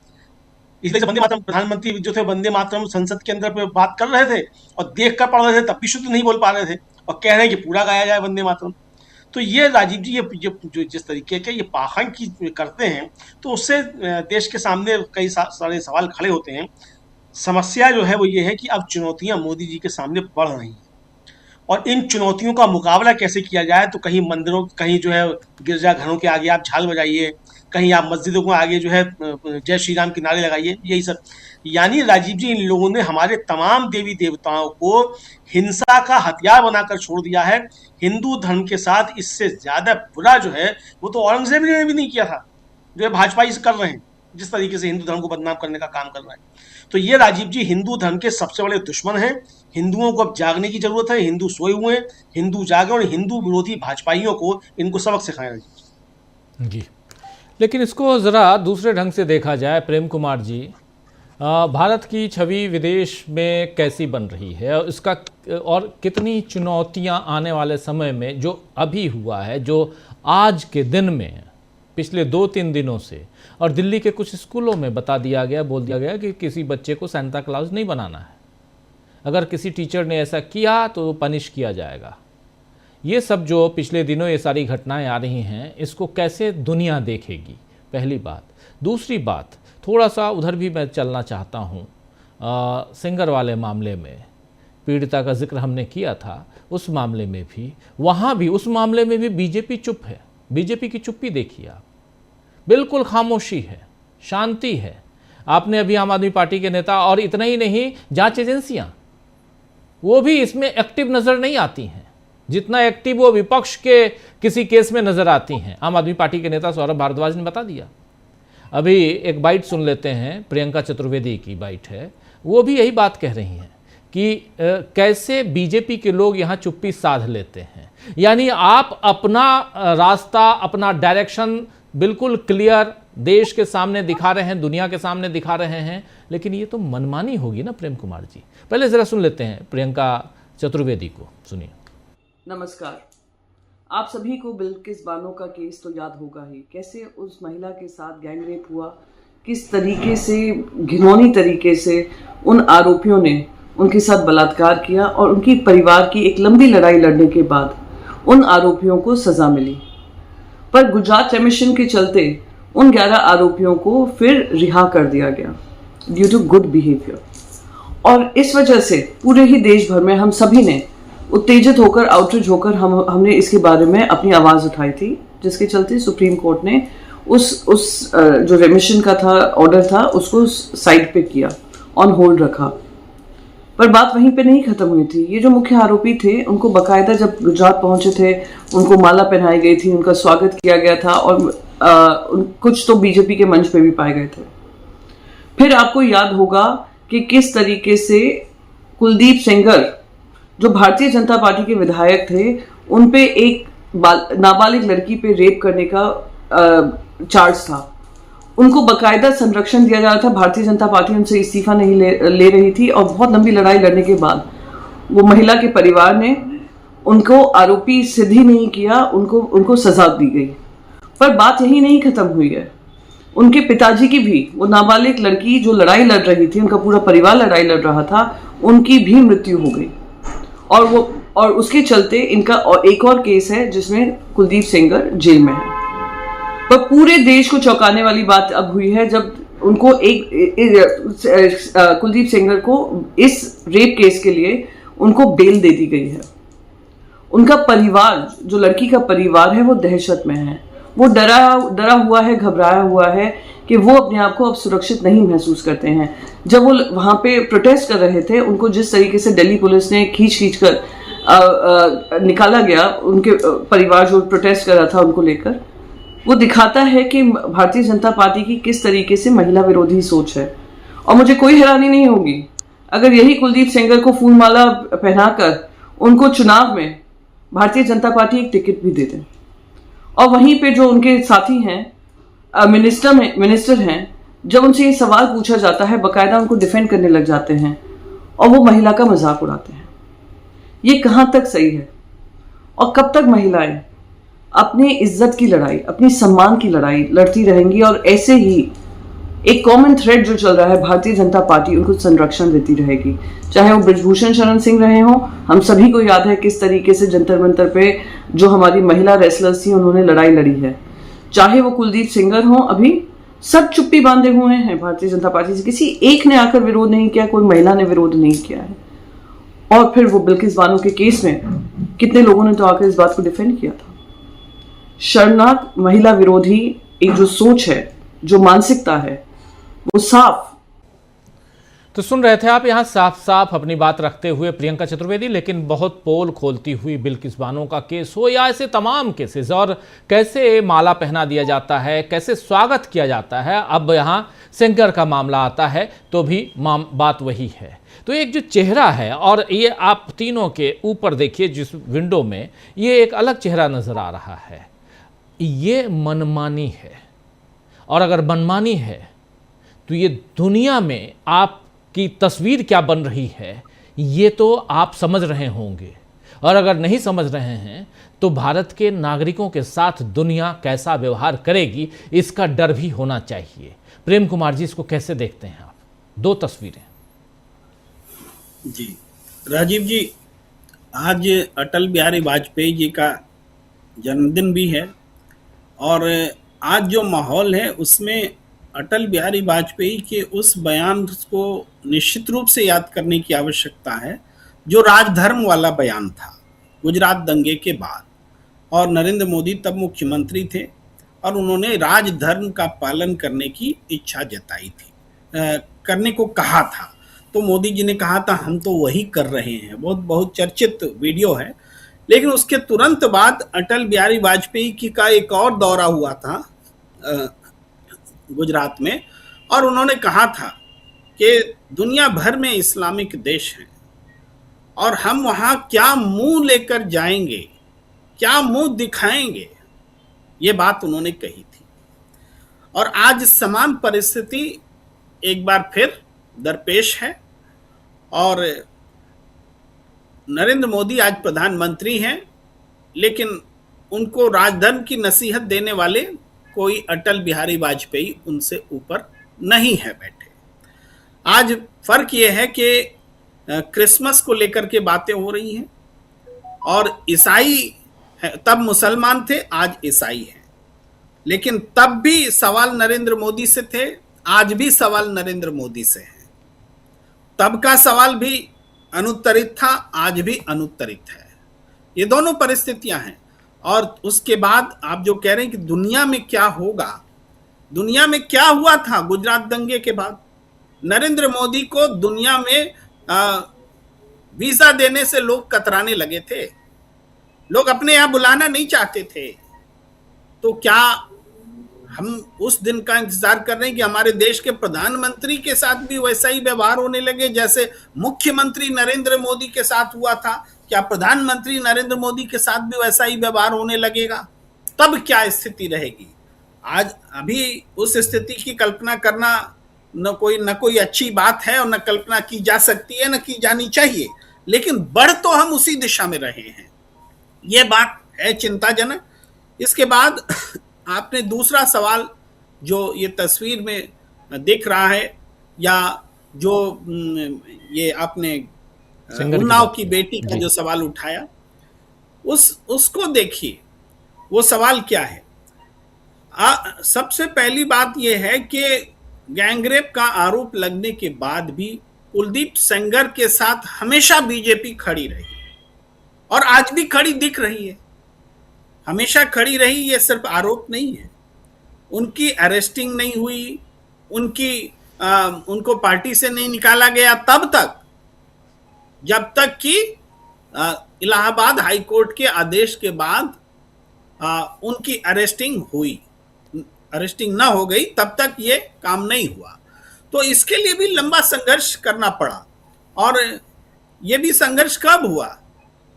इसलिए वंदे मातरम प्रधानमंत्री जो थे वंदे मातरम संसद के अंदर पे बात कर रहे थे और देख कर पढ़ रहे थे, तब भी शुद्ध नहीं बोल पा रहे थे और कह रहे हैं कि पूरा गाया जाए वंदे मातरम। तो ये राजीव जी ये जो जिस तरीके के ये पाखंड की करते हैं तो उससे देश के सामने कई सारे सवाल खड़े होते हैं। समस्या जो है वो ये है कि अब चुनौतियां मोदी जी के सामने बढ़ रही हैं और इन चुनौतियों का मुकाबला कैसे किया जाए। तो कहीं मंदिरों, कहीं जो है गिरजाघरों के आगे आप झाल बजाइए, कहीं आप मस्जिदों को आगे जो है जय श्री राम के नारे लगाइए, यही सब। यानी राजीव जी इन लोगों ने हमारे तमाम देवी देवताओं को हिंसा का हथियार बनाकर छोड़ दिया है। हिंदू धर्म के साथ इससे ज्यादा बुरा जो है वो तो औरंगजेब ने भी नहीं किया था, जो है भाजपा इस कर रहे हैं, जिस तरीके से हिंदू धर्म को बदनाम करने का काम कर रहे हैं। तो ये राजीव जी हिंदू धर्म के सबसे बड़े दुश्मन हैं। हिंदुओं को अब जागने की जरूरत है। हिंदू सोए हुए हैं, हिंदू जागे और हिंदू विरोधी भाजपाइयों को इनको सबक सिखाएं जी। लेकिन इसको ज़रा दूसरे ढंग से देखा जाए प्रेम कुमार जी, भारत की छवि विदेश में कैसी बन रही है और इसका और कितनी चुनौतियां आने वाले समय में, जो अभी हुआ है, जो आज के दिन में पिछले 2-3 दिनों से, और दिल्ली के कुछ स्कूलों में बता दिया गया, बोल दिया गया कि किसी बच्चे को सांता क्लॉज नहीं बनाना है, अगर किसी टीचर ने ऐसा किया तो पनिश किया जाएगा। ये सब जो पिछले दिनों ये सारी घटनाएं आ रही हैं, इसको कैसे दुनिया देखेगी, पहली बात। दूसरी बात, थोड़ा सा उधर भी मैं चलना चाहता हूँ। सिंगर वाले मामले में पीड़िता का जिक्र हमने किया था, उस मामले में भी, वहाँ भी उस मामले में भी बीजेपी चुप है। बीजेपी की चुप्पी देखिए आप, बिल्कुल खामोशी है, शांति है। आपने अभी आम आदमी पार्टी के नेता, और इतना ही नहीं, जांच एजेंसियां वो भी इसमें एक्टिव नजर नहीं आती हैं जितना एक्टिव वो विपक्ष के किसी केस में नजर आती हैं। आम आदमी पार्टी के नेता सौरभ भारद्वाज ने बता दिया। अभी एक बाइट सुन लेते हैं, प्रियंका चतुर्वेदी की बाइट है, वो भी यही बात कह रही हैं कि कैसे बीजेपी के लोग यहाँ चुप्पी साध लेते हैं। यानी आप अपना रास्ता, अपना डायरेक्शन बिल्कुल क्लियर देश के सामने दिखा रहे हैं, दुनिया के सामने दिखा रहे हैं, लेकिन ये तो मनमानी होगी ना प्रेम कुमार जी। पहले जरा सुन लेते हैं प्रियंका चतुर्वेदी को, सुनिए। नमस्कार। आप सभी को बिल्किस बानो का केस तो याद होगा ही, कैसे उस महिला के साथ गैंग रेप हुआ, किस तरीके से घिनौनी तरीके से उन आरोपियों ने उनके साथ बलात्कार किया और उनकी परिवार की एक लंबी लड़ाई लड़ने के बाद उन आरोपियों को सजा मिली। पर गुजरात रेमिशन के चलते उन 11 आरोपियों को फिर रिहा कर दिया गया ड्यू टू गुड बिहेवियर। और इस वजह से पूरे ही देश भर में हम सभी ने उत्तेजित होकर, आउटरीच होकर हमने इसके बारे में अपनी आवाज़ उठाई थी, जिसके चलते सुप्रीम कोर्ट ने उस जो रेमिशन का था ऑर्डर था उसको साइड पे किया, ऑन होल्ड रखा। पर बात वहीं पे नहीं खत्म हुई थी। ये जो मुख्य आरोपी थे उनको बकायदा जब गुजरात पहुंचे थे, उनको माला पहनाई गई थी, उनका स्वागत किया गया था और कुछ तो बीजेपी के मंच पे भी पाए गए थे। फिर आपको याद होगा कि किस तरीके से कुलदीप सेंगर, जो भारतीय जनता पार्टी के विधायक थे, उन पे एक नाबालिग लड़की पे रेप करने का चार्ज था उनको बकायदा संरक्षण दिया जा रहा था। भारतीय जनता पार्टी उनसे इस्तीफा नहीं ले रही थी और बहुत लंबी लड़ाई लड़ने के बाद वो महिला के परिवार ने उनको आरोपी सिद्ध ही नहीं किया, उनको सजा दी गई। पर बात यही नहीं खत्म हुई है, उनके पिताजी की भी, वो नाबालिग लड़की जो लड़ाई लड़ रही थी, उनका पूरा परिवार लड़ाई लड़ रहा था, उनकी भी मृत्यु हो गई। और उसके चलते इनका एक और केस है जिसमें कुलदीप सेंगर जेल में है। पर पूरे देश को चौंकाने वाली बात अब हुई है जब उनको कुलदीप सेंगर को इस रेप केस के लिए उनको बेल दे दी गई है। उनका परिवार, जो लड़की का परिवार है, वो दहशत में है। वो डरा हुआ है, घबराया हुआ है कि वो अपने आप को अब सुरक्षित नहीं महसूस करते हैं। जब वो वहां पे प्रोटेस्ट कर रहे थे, उनको जिस तरीके से दिल्ली पुलिस ने खींच कर निकाला गया, उनके परिवार जो प्रोटेस्ट कर रहा था उनको लेकर, वो दिखाता है कि भारतीय जनता पार्टी की किस तरीके से महिला विरोधी सोच है। और मुझे कोई हैरानी नहीं होगी अगर यही कुलदीप सेंगर को फूलमाला पहनाकर उनको चुनाव में भारतीय जनता पार्टी एक टिकट भी दे दे। और वहीं पे जो उनके साथी हैं, मिनिस्टर हैं, जब उनसे ये सवाल पूछा जाता है, बकायदा उनको डिफेंड करने लग जाते हैं और वो महिला का मजाक उड़ाते हैं। ये कहाँ तक सही है? और कब तक महिलाएं अपनी इज्जत की लड़ाई, अपनी सम्मान की लड़ाई लड़ती रहेंगी? और ऐसे ही एक कॉमन थ्रेड जो चल रहा है, भारतीय जनता पार्टी उनको संरक्षण देती रहेगी। चाहे वो बृजभूषण शरण सिंह रहे हों, हम सभी को याद है किस तरीके से जंतर मंतर पे जो हमारी महिला रेसलर्स थी उन्होंने लड़ाई लड़ी है। चाहे वो कुलदीप सेंगर हों, अभी सब चुप्पी बांधे हुए हैं भारतीय जनता पार्टी से, किसी एक ने आकर विरोध नहीं किया, कोई महिला ने विरोध नहीं किया है। और फिर वो बिल्किस बानो के केस में कितने लोगों ने तो आकर इस बात को डिफेंड किया था। शर्मनाक महिला विरोधी एक जो सोच है, जो मानसिकता है, वो साफ। तो सुन रहे थे आप यहाँ साफ साफ अपनी बात रखते हुए प्रियंका चतुर्वेदी, लेकिन बहुत पोल खोलती हुई बिल्किस बानो का केस हो या ऐसे तमाम केसेस, और कैसे माला पहना दिया जाता है, कैसे स्वागत किया जाता है। अब यहाँ सेंगर का मामला आता है तो भी बात वही है। तो एक जो चेहरा है, और ये आप तीनों के ऊपर देखिए जिस विंडो में, ये एक अलग चेहरा नजर आ रहा है। ये मनमानी है, और अगर मनमानी है तो ये दुनिया में आपकी तस्वीर क्या बन रही है ये तो आप समझ रहे होंगे, और अगर नहीं समझ रहे हैं तो भारत के नागरिकों के साथ दुनिया कैसा व्यवहार करेगी इसका डर भी होना चाहिए। प्रेम कुमार जी, इसको कैसे देखते हैं आप? दो तस्वीरें। जी राजीव जी, आज अटल बिहारी वाजपेयी जी का जन्मदिन भी है, और आज जो माहौल है उसमें अटल बिहारी वाजपेयी के उस बयान को निश्चित रूप से याद करने की आवश्यकता है जो राजधर्म वाला बयान था गुजरात दंगे के बाद। और नरेंद्र मोदी तब मुख्यमंत्री थे और उन्होंने राजधर्म का पालन करने की इच्छा जताई थी, करने को कहा था। तो मोदी जी ने कहा था हम तो वही कर रहे हैं, बहुत चर्चित वीडियो है। लेकिन उसके तुरंत बाद अटल बिहारी वाजपेयी की का एक और दौरा हुआ था गुजरात में, और उन्होंने कहा था कि दुनिया भर में इस्लामिक देश हैं और हम वहाँ क्या मुंह लेकर जाएंगे, क्या मुंह दिखाएंगे, ये बात उन्होंने कही थी। और आज समान परिस्थिति एक बार फिर दरपेश है, और नरेंद्र मोदी आज प्रधानमंत्री हैं, लेकिन उनको राजधर्म की नसीहत देने वाले कोई अटल बिहारी वाजपेयी उनसे ऊपर नहीं है बैठे। आज फर्क यह है कि क्रिसमस को लेकर के बातें हो रही हैं, और ईसाई तब मुसलमान थे, आज ईसाई हैं। लेकिन तब भी सवाल नरेंद्र मोदी से थे, आज भी सवाल नरेंद्र मोदी से है। तब का सवाल भी अनुत्तरित था, आज भी अनुत्तरित है। ये दोनों परिस्थितियां हैं। और उसके बाद आप जो कह रहे हैं कि दुनिया में क्या होगा, दुनिया में क्या हुआ था गुजरात दंगे के बाद? नरेंद्र मोदी को दुनिया में वीजा देने से लोग कतराने लगे थे, लोग अपने यहाँ बुलाना नहीं चाहते थे। तो क्या हम उस दिन का इंतजार कर रहे हैं कि हमारे देश के प्रधानमंत्री के साथ भी वैसा ही व्यवहार होने लगे जैसे मुख्यमंत्री नरेंद्र मोदी के साथ हुआ था? क्या प्रधानमंत्री नरेंद्र मोदी के साथ भी वैसा ही व्यवहार होने लगेगा? तब क्या स्थिति रहेगी? आज अभी उस स्थिति की कल्पना करना न कोई अच्छी बात है और न कल्पना की जा सकती है, न की जानी चाहिए, लेकिन बढ़ तो हम उसी दिशा में रहे हैं। ये बात है चिंताजनक। इसके बाद आपने दूसरा सवाल जो ये तस्वीर में दिख रहा है, या जो ये आपने उन्नाव की बेटी का जो सवाल उठाया, उसको देखिए, वो सवाल क्या है। सबसे पहली बात यह है कि गैंगरेप का आरोप लगने के बाद भी कुलदीप सेंगर के साथ हमेशा बीजेपी खड़ी रही और आज भी खड़ी दिख रही है, हमेशा खड़ी रही। ये सिर्फ आरोप नहीं है, उनकी अरेस्टिंग नहीं हुई, उनको पार्टी से नहीं निकाला गया तब तक, जब तक कि इलाहाबाद हाई कोर्ट के आदेश के बाद उनकी अरेस्टिंग ना हो गई, तब तक ये काम नहीं हुआ। तो इसके लिए भी लंबा संघर्ष करना पड़ा। और ये भी संघर्ष कब हुआ?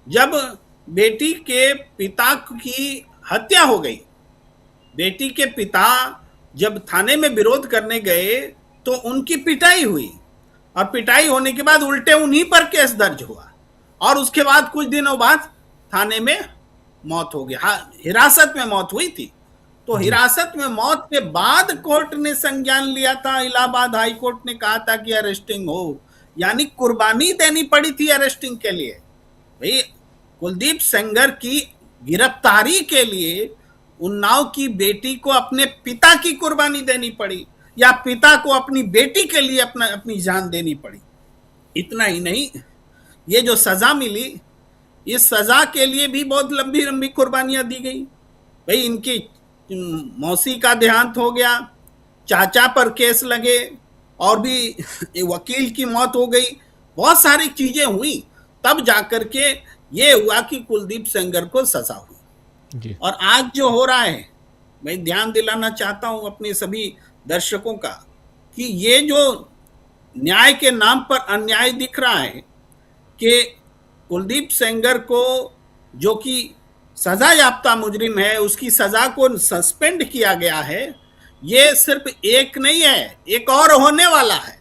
जब बेटी के पिता की हत्या हो गई। बेटी के पिता जब थाने में विरोध करने गए तो उनकी पिटाई हुई, और पिटाई होने के बाद उल्टे उन्हीं पर केस दर्ज हुआ, और उसके बाद कुछ दिनों बाद थाने में मौत हो गई। हाँ, हिरासत में मौत हुई थी। तो हिरासत में मौत के बाद कोर्ट ने संज्ञान लिया था, इलाहाबाद हाई कोर्ट ने कहा था कि अरेस्टिंग हो, यानी कुर्बानी देनी पड़ी थी अरेस्टिंग के लिए। भाई, कुलदीप सेंगर की गिरफ्तारी के लिए उन्नाव की बेटी को अपने पिता की कुर्बानी देनी पड़ी, या पिता को अपनी बेटी के लिए अपनी जान देनी पड़ी। इतना ही नहीं, ये जो सजा मिली, इस सजा के लिए भी बहुत लंबी लंबी कुर्बानियां दी गई। भाई, इनकी मौसी का देहांत हो गया, चाचा पर केस लगे, और भी वकील की मौत हो गई, बहुत सारी चीजें हुई, तब जाकर के ये हुआ कि कुलदीप सेंगर को सजा हुई। और आज जो हो रहा है, मैं ध्यान दिलाना चाहता हूं अपने सभी दर्शकों का, कि ये जो न्याय के नाम पर अन्याय दिख रहा है कि कुलदीप सेंगर को, जो कि सजा याफ्ता मुजरिम है, उसकी सजा को सस्पेंड किया गया है, ये सिर्फ एक नहीं है, एक और होने वाला है।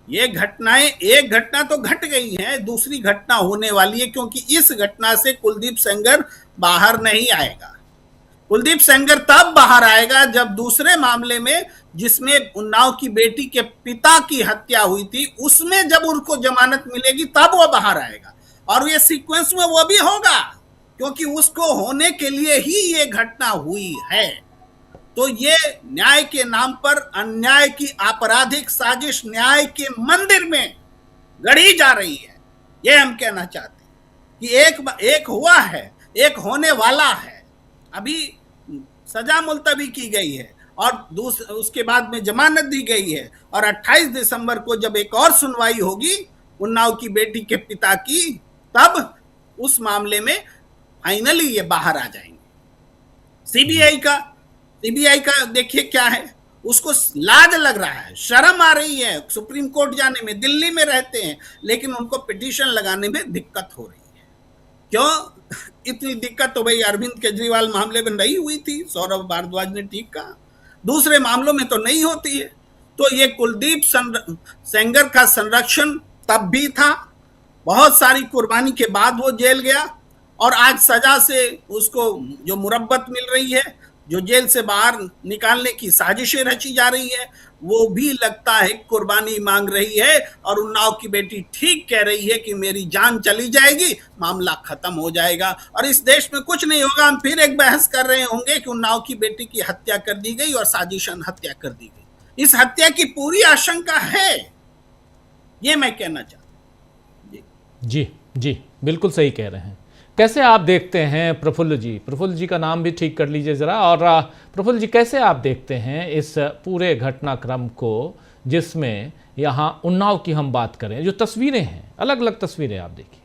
ये घटनाएं, एक घटना तो घट गई है, दूसरी घटना होने वाली है, क्योंकि इस घटना से कुलदीप सेंगर बाहर नहीं आएगा। कुलदीप सेंगर तब बाहर आएगा जब दूसरे मामले में, जिसमें उन्नाव की बेटी के पिता की हत्या हुई थी, उसमें जब उनको जमानत मिलेगी तब वो बाहर आएगा। और ये सीक्वेंस में वो भी होगा, क्योंकि उसको होने के लिए ही ये घटना हुई है। तो ये न्याय के नाम पर अन्याय की आपराधिक साजिश न्याय के मंदिर में गढ़ी जा रही है। ये हम कहना चाहते हैं कि एक हुआ है, एक होने वाला है। अभी सजा मुलतवी की गई है और उसके बाद में जमानत दी गई है, और 28 दिसंबर को जब एक और सुनवाई होगी उन्नाव की बेटी के पिता की, तब उस मामले में फाइनली ये बाहर आ जाएंगे। सीबीआई का देखिए क्या है, उसको लाज लग रहा है, शर्म आ रही है सुप्रीम कोर्ट जाने में। दिल्ली में रहते हैं, लेकिन उनको पिटीशन लगाने में दिक्कत हो रही है। क्यों इतनी दिक्कत? तो भाई अरविंद केजरीवाल मामले में नहीं हुई थी, सौरभ भारद्वाज ने ठीक कहा, दूसरे मामलों में तो नहीं होती है। तो ये कुलदीप सेंगर का संरक्षण तब भी था, बहुत सारी कुर्बानी के बाद वो जेल गया, और आज सजा से उसको जो मुरब्बत मिल रही है, जो जेल से बाहर निकालने की साजिशें रची जा रही है, वो भी लगता है कुर्बानी मांग रही है। और उन्नाव की बेटी ठीक कह रही है कि मेरी जान चली जाएगी, मामला खत्म हो जाएगा और इस देश में कुछ नहीं होगा। हम फिर एक बहस कर रहे होंगे कि उन्नाव की बेटी की हत्या कर दी गई और साजिशन हत्या कर दी गई। इस हत्या की पूरी आशंका है, ये मैं कहना चाहता हूं। जी, बिल्कुल सही कह रहे हैं। कैसे आप देखते हैं प्रफुल्ल जी का नाम भी ठीक कर लीजिए ज़रा। और प्रफुल्ल जी, कैसे आप देखते हैं इस पूरे घटनाक्रम को, जिसमें यहाँ उन्नाव की हम बात करें, जो तस्वीरें हैं, अलग अलग तस्वीरें आप देखिए,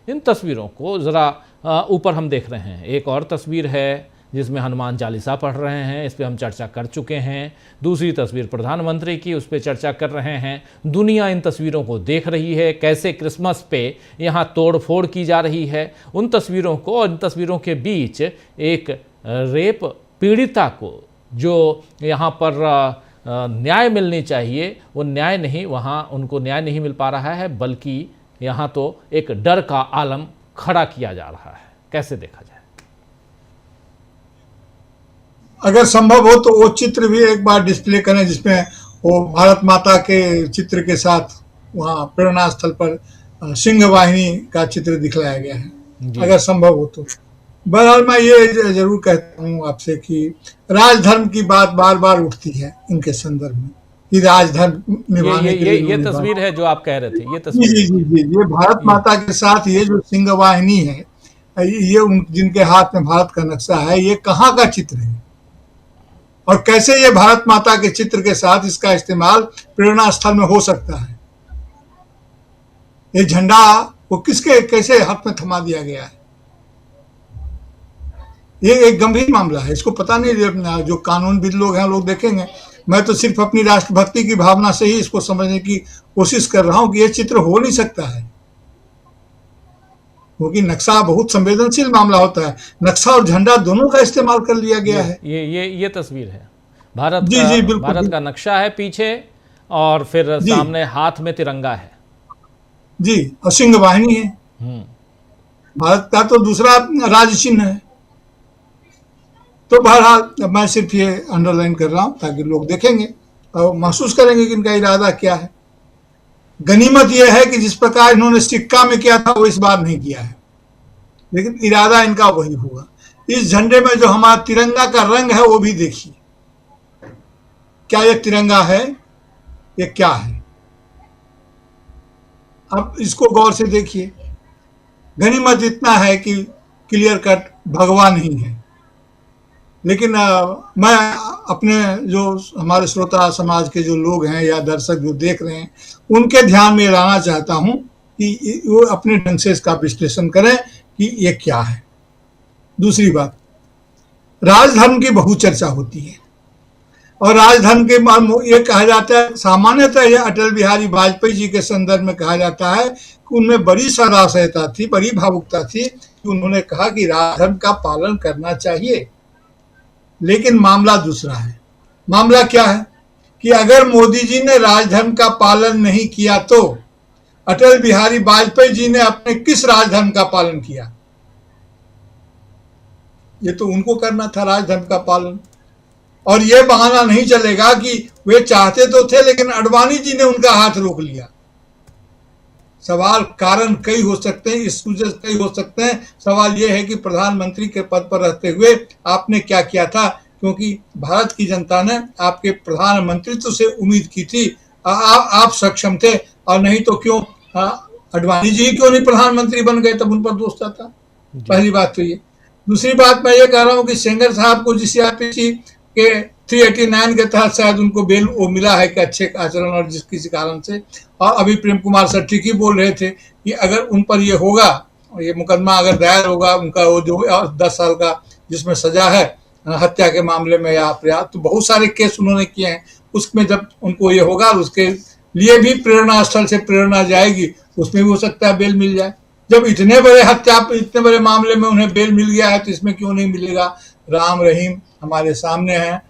इन तस्वीरों को ज़रा ऊपर हम देख रहे हैं। एक और तस्वीर है जिसमें हनुमान चालीसा पढ़ रहे हैं, इस पर हम चर्चा कर चुके हैं। दूसरी तस्वीर प्रधानमंत्री की, उस पर चर्चा कर रहे हैं। दुनिया इन तस्वीरों को देख रही है, कैसे क्रिसमस पे यहाँ तोड़फोड़ की जा रही है। उन तस्वीरों को और इन तस्वीरों के बीच एक रेप पीड़िता को जो यहाँ पर न्याय मिलनी चाहिए वो न्याय नहीं, वहाँ उनको न्याय नहीं मिल पा रहा है, बल्कि यहाँ तो एक डर का आलम खड़ा किया जा रहा है। कैसे देखा जाए? अगर संभव हो तो वो चित्र भी एक बार डिस्प्ले करें जिसमें वो भारत माता के चित्र के साथ वहाँ प्रेरणा स्थल पर सिंह वाहिनी का चित्र दिखलाया गया है, अगर संभव हो तो। बहरहाल मैं ये जरूर कहता हूँ आपसे कि राजधर्म की बात बार बार उठती है इनके संदर्भ में, कि राजधर्म निभाने के लिए ये तस्वीर है जो आप कह रहे थे, ये जी तस्वीर जी जी जी, ये भारत माता के साथ ये जो सिंह वाहिनी है, ये जिनके हाथ में भारत का नक्शा है, ये कहाँ का चित्र है और कैसे ये भारत माता के चित्र के साथ इसका इस्तेमाल प्रेरणा स्थल में हो सकता है? ये झंडा वो किसके कैसे हाथ में थमा दिया गया है? ये एक गंभीर मामला है, इसको पता नहीं, जो कानूनविद लोग हैं लोग देखेंगे। मैं तो सिर्फ अपनी राष्ट्रभक्ति की भावना से ही इसको समझने की कोशिश कर रहा हूं कि ये चित्र हो नहीं सकता है, क्योंकि नक्शा बहुत संवेदनशील मामला होता है। नक्शा और झंडा दोनों का इस्तेमाल कर लिया गया है। ये तस्वीर है भारत जी, का, जी, बिल्कुल, भारत का नक्शा है पीछे और फिर सामने हाथ में तिरंगा है जी, और सिंह वाहिनी है। भारत का तो दूसरा राज्य चिन्ह है। तो बहरहाल मैं सिर्फ ये अंडरलाइन कर रहा हूं ताकि लोग देखेंगे और महसूस करेंगे कि इनका इरादा क्या है। गनीमत यह है कि जिस प्रकार इन्होंने सिक्का में किया था वो इस बार नहीं किया है, लेकिन इरादा इनका वही होगा। इस झंडे में जो हमारा तिरंगा का रंग है वो भी देखिए, क्या ये तिरंगा है, ये क्या है? अब इसको गौर से देखिए। गनीमत इतना है कि क्लियर कट भगवा नहीं है, लेकिन मैं अपने जो हमारे श्रोता समाज के जो लोग हैं या दर्शक जो देख रहे हैं उनके ध्यान में लाना चाहता हूं कि वो अपने ढंग से इसका विश्लेषण करें कि ये क्या है। दूसरी बात, राजधर्म की बहुत चर्चा होती है और राजधर्म के ये कहा जाता है, सामान्यतः यह अटल बिहारी वाजपेयी जी के संदर्भ में कहा जाता है कि उनमें बड़ी सरासयता थी, बड़ी भावुकता थी कि उन्होंने कहा कि राजधर्म का पालन करना चाहिए। लेकिन मामला दूसरा है। मामला क्या है कि अगर मोदी जी ने राजधर्म का पालन नहीं किया तो अटल बिहारी वाजपेयी जी ने अपने किस राजधर्म का पालन किया? ये तो उनको करना था राजधर्म का पालन। और ये बहाना नहीं चलेगा कि वे चाहते तो थे लेकिन अडवाणी जी ने उनका हाथ रोक लिया। सवाल कारण कई हो सकते हैं, एक्सक्यूजेस कई हो सकते हैं। सवाल यह है कि प्रधानमंत्री के पद पर रहते हुए आपने क्या किया था, क्योंकि भारत की जनता ने आपके प्रधानमंत्रित्व से उम्मीद की थी। आप सक्षम थे, और नहीं तो क्यों अडवाणी जी क्यों नहीं प्रधानमंत्री बन गए, तब उन पर दोष था। पहली बात तो ये। दूसरी बात मैं ये कह रहा हूँ कि सेंगर साहब को जिस सीआरपीसी के 389 के तहत शायद उनको बेल वो मिला है कि अच्छे आचरण और जिस किसी कारण से, और अभी प्रेम कुमार सर ठीक ही बोल रहे थे कि अगर उन पर ये होगा, ये मुकदमा अगर दायर होगा, उनका वो जो 10 साल का जिसमें सजा है हत्या के मामले में या प्रयास, तो बहुत सारे केस उन्होंने किए हैं, उसमें जब उनको ये होगा उसके लिए भी प्रेरणा स्थल से प्रेरणा जाएगी, उसमें भी हो सकता है बेल मिल जाए। जब इतने बड़े हत्या, इतने बड़े मामले में उन्हें बेल मिल गया है तो इसमें क्यों नहीं मिलेगा? राम रहीम हमारे सामने है,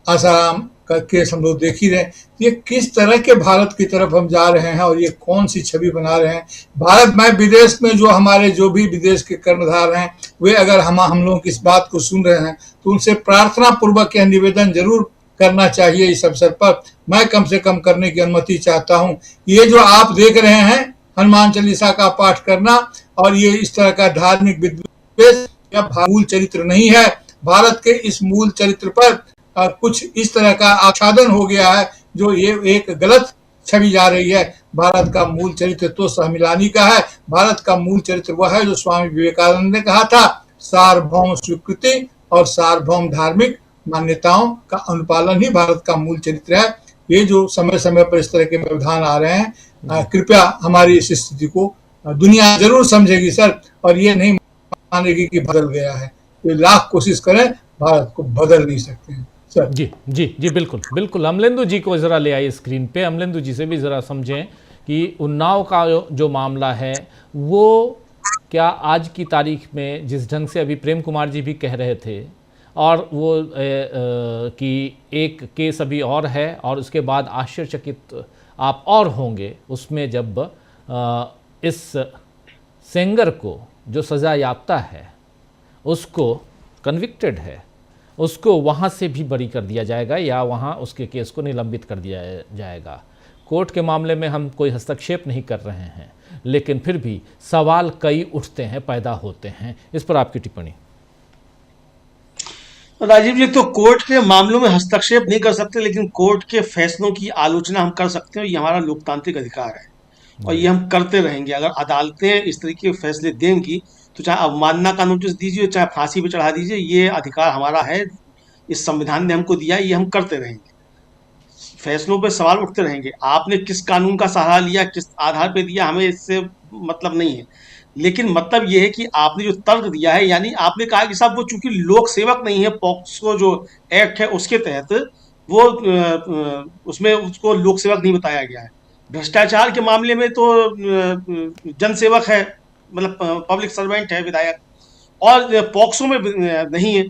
आसाराम का केस हम लोग देख ही रहे हैं। ये किस तरह के भारत की तरफ हम जा रहे हैं और ये कौन सी छवि बना रहे हैं भारत में? विदेश में जो हमारे जो भी विदेश के कर्णधार हैं वे अगर हम लोग इस बात को सुन रहे हैं तो उनसे प्रार्थना पूर्वक यह निवेदन जरूर करना चाहिए इस अवसर पर। मैं कम से कम करने की अनुमति चाहता हूं। ये जो आप देख रहे हैं हनुमान चालीसा का पाठ करना और ये इस तरह का धार्मिक विद्वेष या मूल चरित्र नहीं है। भारत के इस मूल चरित्र पर कुछ इस तरह का आच्छादन हो गया है जो ये एक गलत छवि जा रही है। भारत का मूल चरित्र तो सहमिलानी का है। भारत का मूल चरित्र वह है जो स्वामी विवेकानंद ने कहा था, सार्वभौम स्वीकृति और सार्वभौम धार्मिक मान्यताओं का अनुपालन ही भारत का मूल चरित्र है। ये जो समय समय पर इस तरह के व्यवधान आ रहे हैं, कृपया हमारी इस स्थिति को दुनिया जरूर समझेगी सर, और ये नहीं मानेगी कि बदल गया है। ये लाख कोशिश करें, भारत को बदल नहीं सकते हैं सर। जी जी जी, बिल्कुल बिल्कुल। अमलेंदु जी को जरा ले आइए स्क्रीन पे। अमलेंदु जी से भी जरा समझें कि उन्नाव का जो मामला है वो क्या आज की तारीख में, जिस ढंग से अभी प्रेम कुमार जी भी कह रहे थे, और वो कि एक केस अभी और है और उसके बाद आश्चर्यचकित आप और होंगे उसमें जब इस सेंगर को जो सज़ा याफ्ता है उसको कन्विक्टेड है उसको वहाँ से भी बरी कर दिया जाएगा या वहाँ उसके केस को निलंबित कर दिया जाएगा। कोर्ट के मामले में हम कोई हस्तक्षेप नहीं कर रहे हैं, लेकिन फिर भी सवाल कई उठते हैं, पैदा होते हैं। इस पर आपकी टिप्पणी। राजीव जी, तो कोर्ट के मामलों में हस्तक्षेप नहीं कर सकते, लेकिन कोर्ट के फैसलों की आलोचना हम कर सकते हैं। ये हमारा लोकतांत्रिक अधिकार है और ये हम करते रहेंगे। अगर अदालतें इस तरीके के फैसले देंगी तो चाहे अवमानना का नोटिस दीजिए, चाहे फांसी पे चढ़ा दीजिए, ये अधिकार हमारा है, इस संविधान ने हमको दिया है, ये हम करते रहेंगे। फैसलों पे सवाल उठते रहेंगे। आपने किस कानून का सहारा लिया, किस आधार पे दिया, हमें इससे मतलब नहीं है, लेकिन मतलब ये है कि आपने जो तर्क दिया है, यानी आपने कहा कि साहब वो चूंकि लोक सेवक नहीं है, पॉक्सो जो एक्ट है उसके तहत वो उसमें उसको लोक सेवक नहीं बताया गया है। भ्रष्टाचार के मामले में तो जनसेवक है, मतलब पब्लिक सर्वेंट है विधायक, और पॉक्सो में नहीं है।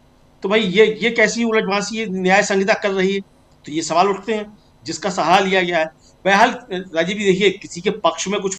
तो भाई ये कैसी उलटवासी ये न्याय संहिता कर रही है? तो ये सवाल उठते हैं जिसका सहारा लिया गया है। बहरहाल राजीव जी देखिए, किसी के पक्ष में कुछ